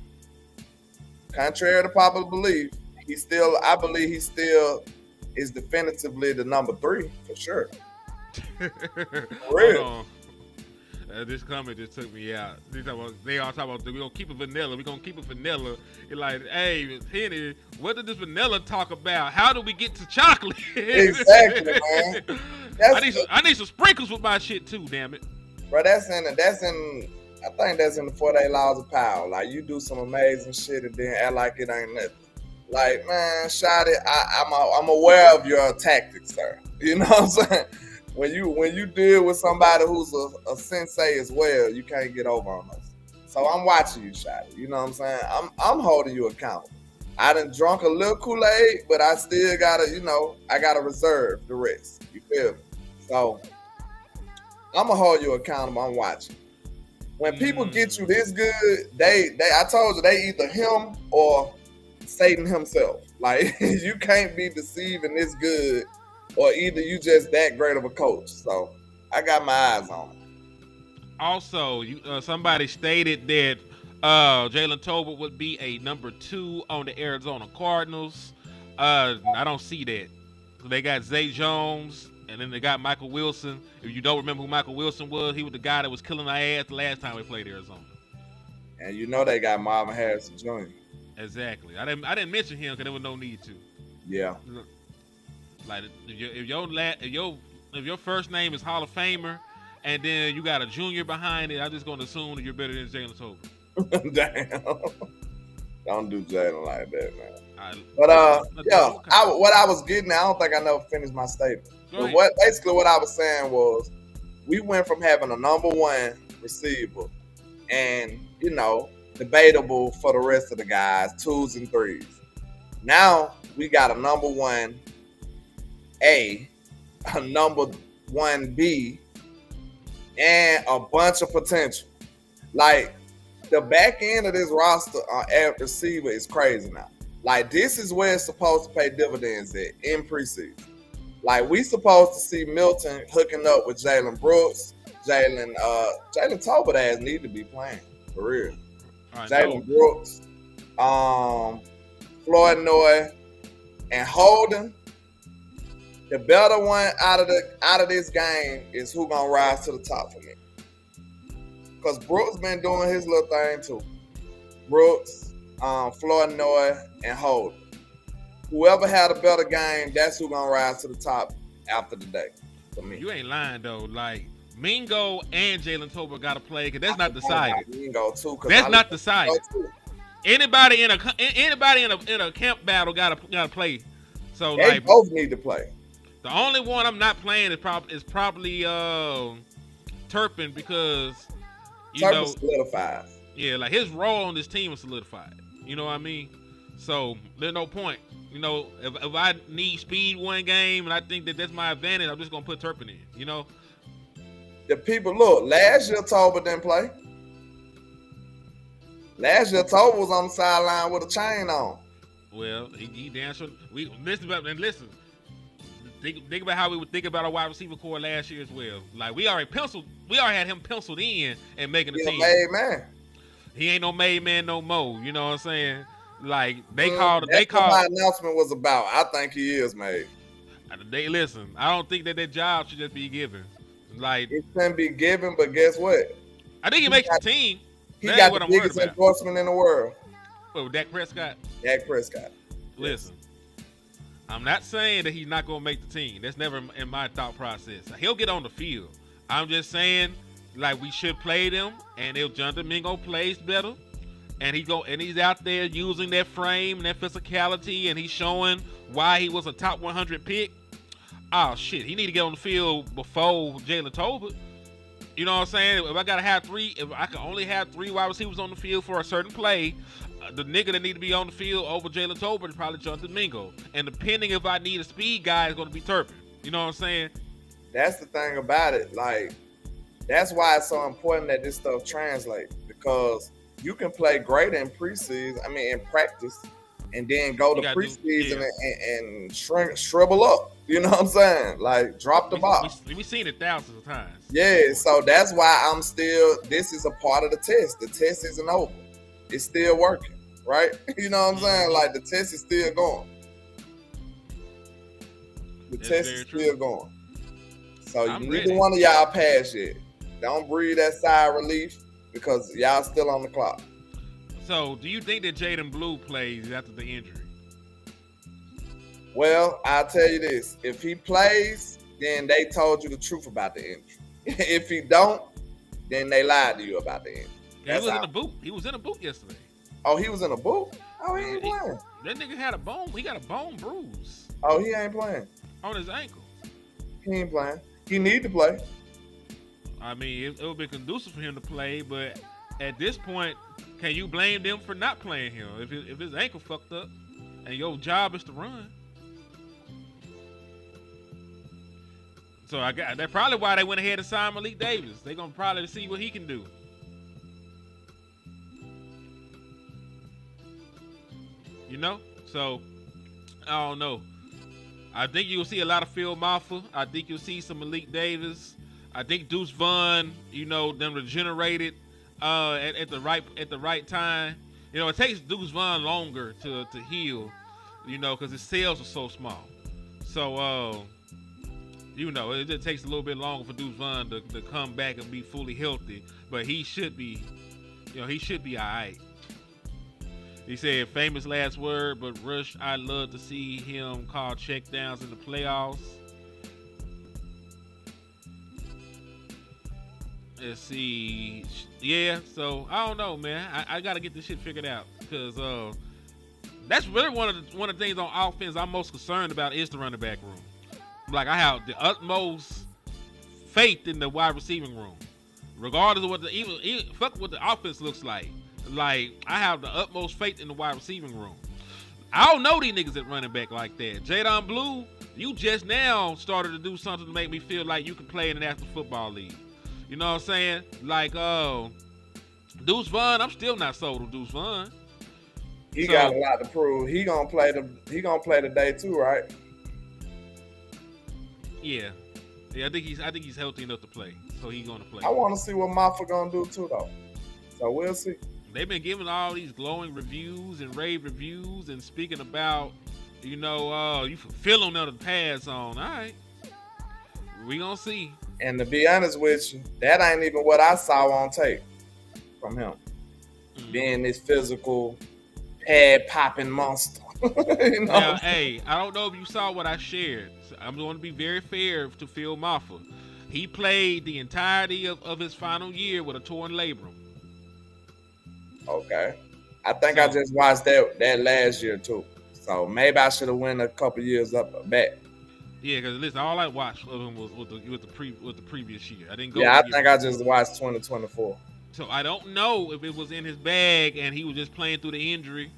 Contrary to popular belief, I believe he still is definitively the number 3 for sure. For real. This comment just took me out. They all talking about we're gonna keep it vanilla. We're gonna keep it vanilla. You're like, hey, Henny, what did this vanilla talk about? How do we get to chocolate? Exactly, man. I need some sprinkles with my shit too. Damn it, bro. That's in. I think that's in the 48 Laws of Power. Like you do some amazing shit and then act like it ain't nothing. Like man, shot it. I'm aware of your tactics, sir. You know what I'm saying? When you deal with somebody who's a sensei as well, you can't get over on us. So I'm watching you, Shotty. You know what I'm saying? I'm holding you accountable. I done drunk a little Kool-Aid, but I still gotta, I gotta reserve the rest. You feel me? So I'm gonna hold you accountable. I'm watching. When people get you this good, I told you they either him or Satan himself. Like you can't be deceiving this good. Or either you just that great of a coach. So I got my eyes on it. Also, somebody stated that Jalen Tolbert would be a number 2 on the Arizona Cardinals. I don't see that. So they got Zay Jones, and then they got Michael Wilson. If you don't remember who Michael Wilson was, he was the guy that was killing our ass the last time we played Arizona. And you know they got Marvin Harrison Jr. Exactly. I didn't mention him because there was no need to. Yeah. Like if your first name is Hall of Famer, and then you got a junior behind it, I'm just gonna assume that you're better than Jalen Tolbert. Damn. Don't do Jalen like that, man. But Yeah. What I was getting at, I don't think I never finished my statement. But what I was saying was, we went from having a number one receiver, and debatable for the rest of the guys, 2s and 3s. Now we got a number 1A, a number 1B, and a bunch of potential. Like, the back end of this roster at receiver is crazy now. Like, this is where it's supposed to pay dividends at in preseason. Like, we supposed to see Milton hooking up with Jalen Brooks. Jalen Tolbert ass need to be playing for real. Jalen Brooks, Floyd Noy, and Holden. The better one out of this game is who gonna rise to the top for me. Cause Brooks been doing his little thing too. Brooks, Floyd Noy, and Holden. Whoever had a better game, that's who gonna rise to the top after the day for me. You ain't lying though. Like, Mingo and Jalen Tolbert got to play, because that's not decided. Mingo too, that's not decided. Anybody in a camp battle got to play. So they both need to play. The only one I'm not playing is probably Turpin, because Turpin solidified. Yeah, like his role on this team is solidified. You know what I mean? So there's no point. If I need speed one game and I think that that's my advantage, I'm just gonna put Turpin in. The people look. Last year, Tolbert didn't play. Last year, Tolbert was on the sideline with a chain on. Well, he danced. We listen. Think about how we would think about our wide receiver core last year as well. Like, we already had him penciled in and making the team. Made man. He ain't no made man no more. You know what I'm saying? Like, they That's called. what my announcement was about. I think he is made. Listen. I don't think that job should just be given. Like, it can be given, but guess what? I think he makes the team. He got the biggest endorsement in the world. What, Dak Prescott? Dak Prescott. Listen, I'm not saying that he's not going to make the team. That's never in my thought process. He'll get on the field. I'm just saying, like, we should play them, and if Jonathan Mingo plays better, and he's out there using that frame and that physicality, and he's showing why he was a top 100 pick. Oh shit, he need to get on the field before Jalen Tolbert. You know what I'm saying? If I can only have 3 wide receivers on the field for a certain play, the nigga that need to be on the field over Jalen Tolbert is probably Jonathan Mingo. And depending if I need a speed guy, it's going to be Turpin. You know what I'm saying? That's the thing about it. Like, that's why it's so important that this stuff translates, because you can play great in in practice, and then go to preseason and shrivel up. You know what I'm saying? Like, drop the ball. We've seen it thousands of times. Yeah, so that's why this is a part of the test. The test isn't over. It's still working, right? You know what I'm saying? Like, the test is still going. The test is still going. So neither one of y'all pass yet. Don't breathe that sigh of relief, because y'all still on the clock. So, do you think that Jaden Blue plays after the injury? Well, I'll tell you this. If he plays, then they told you the truth about the injury. If he don't, then they lied to you about the injury. He was in the boot. He was in a boot yesterday. Oh, he was in a boot? Oh, he ain't playing. That nigga had a bone. He got a bone bruise. Oh, he ain't playing. On his ankle. He ain't playing. He need to play. I mean, it would be conducive for him to play, but at this point, can you blame them for not playing him? If his ankle fucked up and your job is to run. So that's probably why they went ahead and signed Malik Davis. They're gonna probably see what he can do. So I don't know. I think you'll see a lot of Phil Maffa. I think you'll see some Malik Davis. I think Deuce Vaughn, them regenerated at the right time. It takes Deuce Vaughn longer to heal, because his cells are so small. So it just takes a little bit longer for Deuce Vaughn to come back and be fully healthy. But he should be, he should be all right. He said, famous last word, but Rush, I'd love to see him call checkdowns in the playoffs. Let's see. Yeah, so I don't know, man. I got to get this shit figured out because that's really one of the things on offense I'm most concerned about is the running back room. Like, I have the utmost faith in the wide receiving room, regardless of what fuck what the offense looks like. Like, I have the utmost faith in the wide receiving room. I don't know these niggas at running back like that. Jadon Blue, you just now started to do something to make me feel like you can play in the National Football League. You know what I'm saying? Like, Deuce Vaughn, I'm still not sold on Deuce Vaughn. He got a lot to prove. He gonna play today too, right? Yeah. I think he's healthy enough to play, so he's gonna play. I want to see what Maffa gonna do too, though. So we'll see. They've been giving all these glowing reviews and rave reviews and speaking about, you feeling them to pass on. All right, we gonna see. And to be honest with you, that ain't even what I saw on tape from him. Being this physical, pad popping monster. You know? Now, hey, I don't know if you saw what I shared. So I'm going to be very fair to Phil Maffa. He played the entirety of his final year with a torn labrum. Okay. I think I just watched that last year too. So maybe I should have went a couple years back. Yeah, because listen, all I watched of him was with the previous year. I didn't go. Yeah, I think I just watched 2024. So I don't know if it was in his bag and he was just playing through the injury,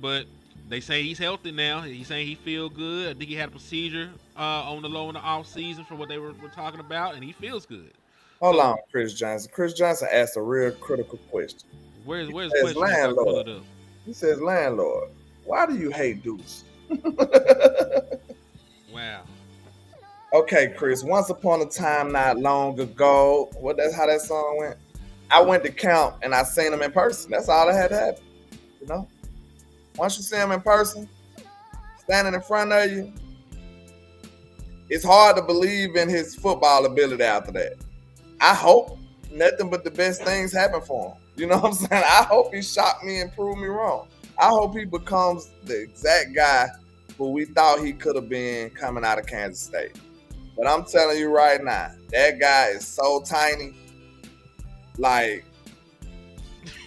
but they say he's healthy now. He's saying he feel good. I think he had a procedure on the low in the off season from what they were talking about, and he feels good. Hold on, Chris Johnson. Chris Johnson asked a real critical question. Where's the question? LandLord. He says, LandLord, why do you hate Deuce? Wow. Okay, Chris. Once upon a time, not long ago, that's how that song went. I went to camp and I seen him in person. That's all that had to happen. Once you see him in person, standing in front of you, it's hard to believe in his football ability after that. I hope nothing but the best things happen for him. You know what I'm saying? I hope he shocked me and proved me wrong. I hope he becomes the exact guy who we thought he could have been coming out of Kansas State. But I'm telling you right now, that guy is so tiny. Like,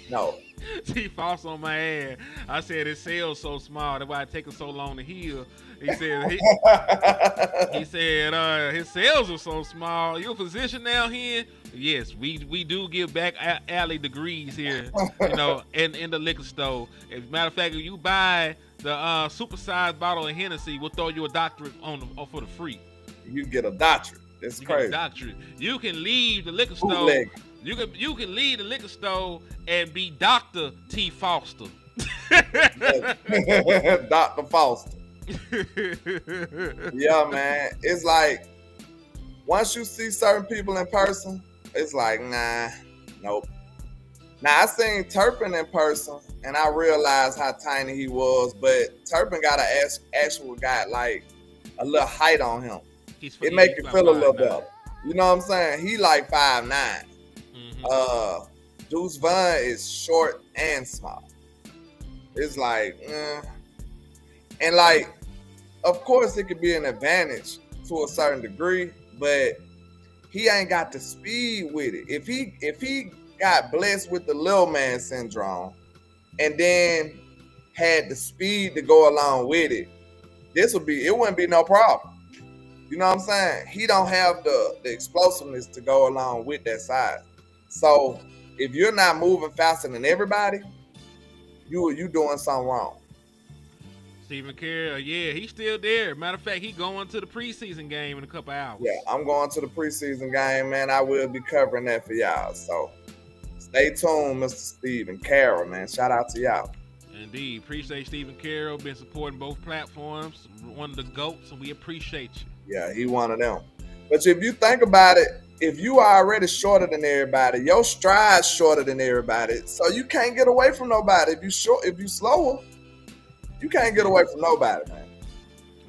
no. He falls on my ass. I said his cell's so small. That's why it take him so long to heal. He said his cells are so small. You a physician now here? Yes, we do give back alley degrees here. In the liquor store. As a matter of fact, if you buy the supersized bottle of Hennessy, we'll throw you a doctorate for the free. You get a doctorate. It's crazy. Get a doctorate. You can leave the liquor store. You can leave the liquor store and be Dr. T. Foster. Dr. Foster. Yeah, man. It's like once you see certain people in person, it's like, nah, nope. Now I seen Turpin in person and I realized how tiny he was, but Turpin got an actual guy like a little height on him. It make you feel a little better. You know what I'm saying? He like 5'9". Deuce Vaughn is short and small. It's like, and like, of course it could be an advantage to a certain degree, but he ain't got the speed with it. If he got blessed with the little man syndrome and then had the speed to go along with it, it wouldn't be no problem. You know what I'm saying? He don't have the explosiveness to go along with that size. So if you're not moving faster than everybody, you doing something wrong. Stephen Carroll, yeah, he's still there. Matter of fact, he going to the preseason game in a couple hours. Yeah, I'm going to the preseason game, man. I will be covering that for y'all. So stay tuned, Mr. Stephen Carroll, man. Shout out to y'all. Indeed. Appreciate Stephen Carroll. Been supporting both platforms. One of the GOATs, and we appreciate you. Yeah, he one of them. But if you think about it, if you are already shorter than everybody, your stride's shorter than everybody. So you can't get away from nobody. If you slower, you can't get away from nobody, man.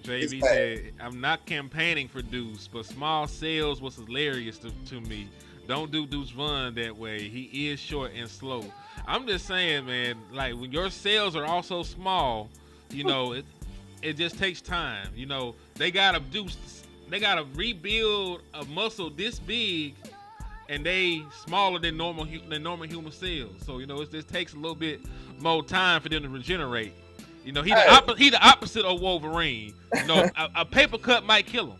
JB said, I'm not campaigning for Deuce, but small sales was hilarious to me. Don't do Deuce Vaughn that way. He is short and slow. I'm just saying, man. Like when your sales are also small, you know, it just takes time. You know, they gotta rebuild a muscle this big, and they smaller than normal human cells. So you know, it just takes a little bit more time for them to regenerate. You know, he the opposite of Wolverine. You know, a paper cut might kill him.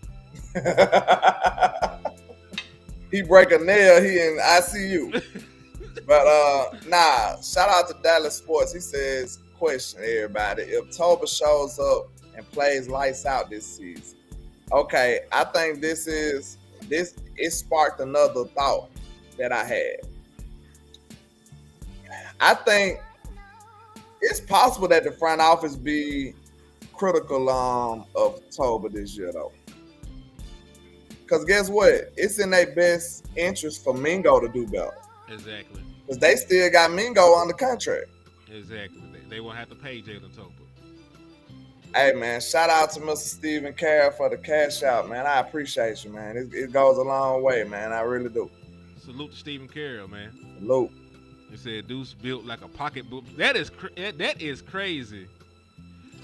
He break a nail, he in ICU. But nah, shout out to Dallas Sports. He says, question everybody, if Toba shows up and plays lights out this season. Okay, I think it sparked another thought that I had. I think it's possible that the front office be critical of Toba this year, though. Because guess what? It's in their best interest for Mingo to do better. Exactly. Because they still got Mingo on the contract. Exactly. They won't have to pay Jalen Toba. Hey, man, shout out to Mr. Stephen Carroll for the cash out, man. I appreciate you, man. It goes a long way, man. I really do. Salute to Stephen Carroll, man. Salute. He said Deuce built like a pocketbook. That is crazy.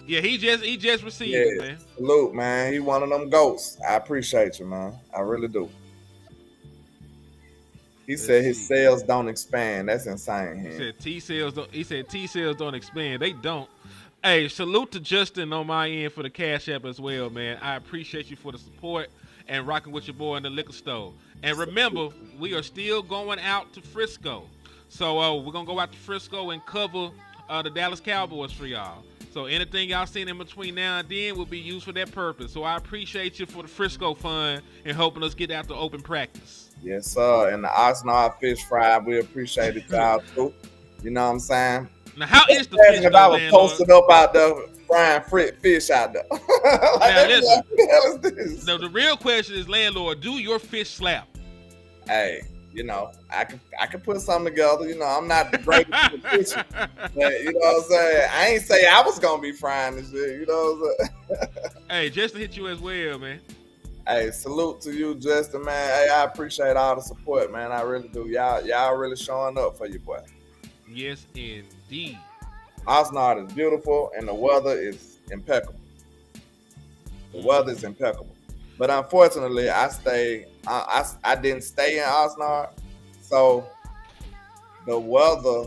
Yeah, he just received it, man. Salute, man. He one of them ghosts. I appreciate you, man. I really do. He said his sales don't expand. That's insane. He said T sales don't expand. They don't. Hey, salute to Justin on my end for the cash app as well, man. I appreciate you for the support and rocking with your boy in the liquor store. And remember, we are still going out to Frisco. So we're going to go out to Frisco and cover the Dallas Cowboys for y'all. So anything y'all seen in between now and then will be used for that purpose. So I appreciate you for the Frisco fund and helping us get out to open practice. Yes, sir. And the Oxnard fish fry, we appreciate it, y'all, too. You know what I'm saying? Now, how is the fish, if I was posted up out there frying fish out there? Now, listen, what the hell is this? No, the real question is, landlord, do your fish slap? Hey, you know, I can put something together. You know, I'm not the greatest in the kitchen. But, you know what I'm saying? I ain't say I was going to be frying this shit. You know what I'm saying? Hey, just to hit you as well, man. Hey, salute to you, Justin, man. Hey, I appreciate all the support, man. I really do. Y'all really showing up for your boy. Yes, indeed. Oxnard is beautiful, and the weather is impeccable. The weather is impeccable. But unfortunately, I didn't stay in Oxnard, so the weather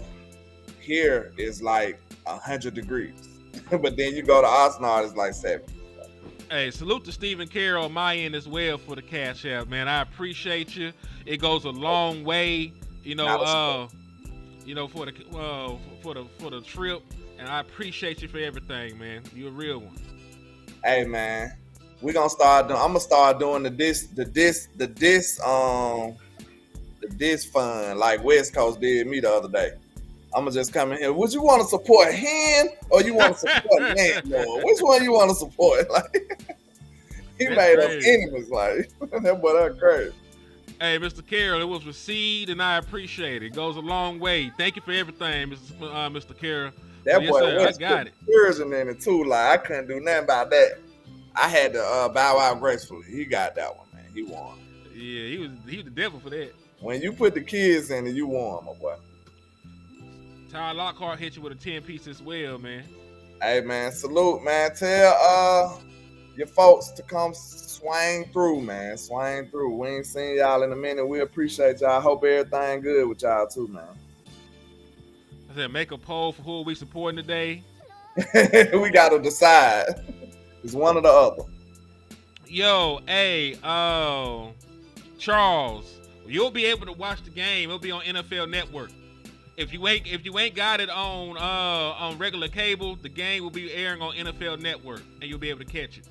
here is like 100 degrees. But then you go to Oxnard, it's like 70. Hey, salute to Stephen Carroll on my end as well for the cash app, man. I appreciate you. It goes a long way, you know. For the trip, and I appreciate you for everything, man. You're a real one. Hey, man, I'm gonna start doing the diss fund like West Coast did me the other day. I'm gonna just come in here. Would you want to support him or you want to support LandLord? Which one you want to support? Like, he That's made crazy. us enemies. Like, that boy, that's crazy. Hey, Mr. Carroll, it was received, and I appreciate it. It goes a long way. Thank you for everything, Mr. Carroll. That Yes, boy sir, West I got it. Version in it too. Like, I couldn't do nothing about that. I had to bow out gracefully. He got that one, man. He won. Yeah, he was the devil for that. When you put the kids in it, you won, my boy. Ty Lockhart hit you with a 10-piece as well, man. Hey, man, salute, man. Tell your folks to come swing through, man. Swing through. We ain't seen y'all in a minute. We appreciate y'all. Hope everything good with y'all too, man. I said make a poll for who we supporting today. We got to decide. It's one or the other. Yo, hey, Charles, you'll be able to watch the game. It'll be on NFL Network. If you ain't got it on regular cable, the game will be airing on NFL Network, and you'll be able to catch it.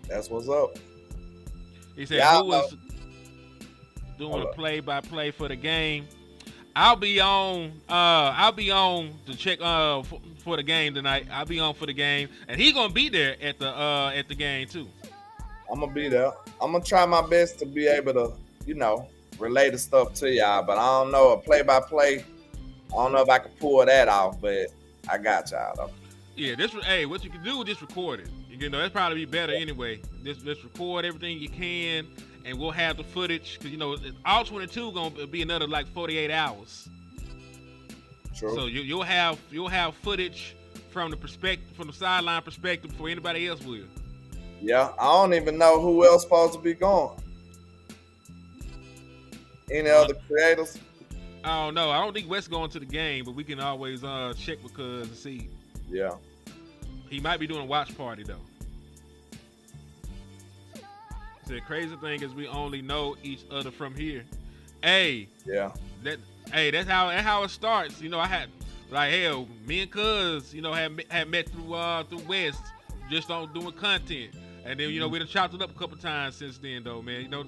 That's what's up. He said, who was doing a play-by-play for the game? I'll be on to check for the game tonight. I'll be on for the game, and he's gonna be there at the game too. I'm gonna be there. I'm gonna try my best to be able to, relay the stuff to y'all. But I don't know, a play-by-play, I don't know if I can pull that off, but I got y'all though. Yeah, what you can do is just record it. That's probably be better anyway. Just record everything you can, and we'll have the footage because all 22 gonna be another like 48 hours. True. So you'll have footage from the sideline perspective before anybody else will. Yeah, I don't even know who else supposed to be going. Any other creators? I don't know. I don't think Wes going to the game, but we can always check with Cuz and see. Yeah. He might be doing a watch party though. The crazy thing is we only know each other from here. Hey, Yeah. that's how it starts. You know, I had hell, me and Cuz, you know, had met through West, just on doing content, and then you know we done chopped it up a couple times since then though, man. You know,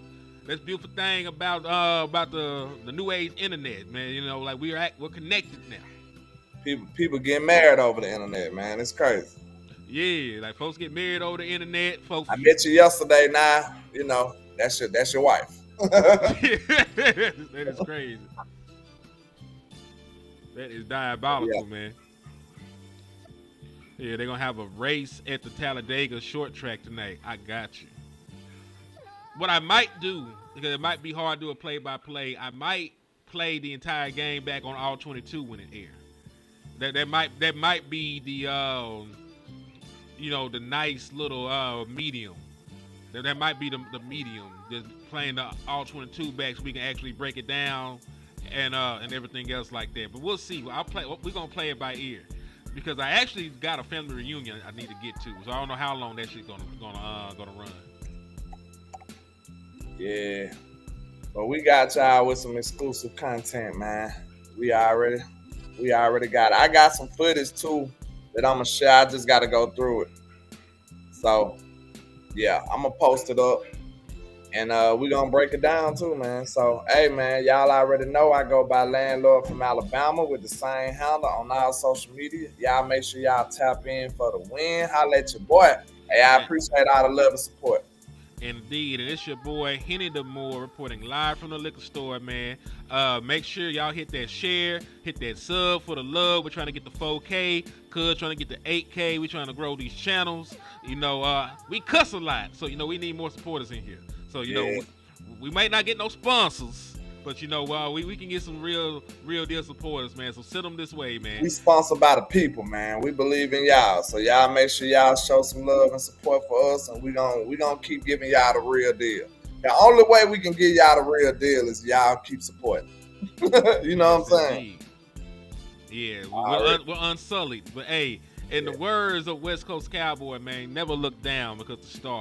that's the beautiful thing about the new age internet, man. You know, like we're connected now. People get married over the internet, man. It's crazy. Yeah, like folks get married over the internet. Folks, I met you yesterday. Now you know that's your wife. that is crazy. That is diabolical, man. Yeah, they're gonna have a race at the Talladega short track tonight. I got you. What I might do, because it might be hard to do a play-by-play, I might play the entire game back on all 22 when it airs. That might be the you know, the nice little medium. That might be the medium. Just playing the all 22 back so we can actually break it down and everything else like that. But we'll see. We're gonna play it by ear because I actually got a family reunion I need to get to. So I don't know how long that shit's gonna run. Yeah, but we got y'all with some exclusive content, man. We already got it. I got some footage too that I'm gonna share. I just gotta go through it. So yeah, I'm gonna post it up and we're gonna break it down too, man. So hey man, y'all already know I go by LandLord from Alabama with the same handle on all social media. Y'all make sure y'all tap in for the win. Holla at your boy. Hey, I appreciate all the love and support. Indeed, and it's your boy Henny the Moore reporting live from the liquor store, man. Make sure y'all hit that share, hit that sub for the love. We're trying to get the 4K, Cuz trying to get the 8K. We're trying to grow these channels. You know, we cuss a lot, so you know we need more supporters in here. So you know, we might not get no sponsors, but you know, we can get some real deal supporters, man. So send them this way, man. We sponsored by the people, man. We believe in y'all. So y'all make sure y'all show some love and support for us, and we gonna keep giving y'all the real deal. The only way we can give y'all the real deal is y'all keep supporting. You know what I'm saying? Yeah, we're unsullied. But hey, in the words of West Coast Cowboy, man, never look down because the star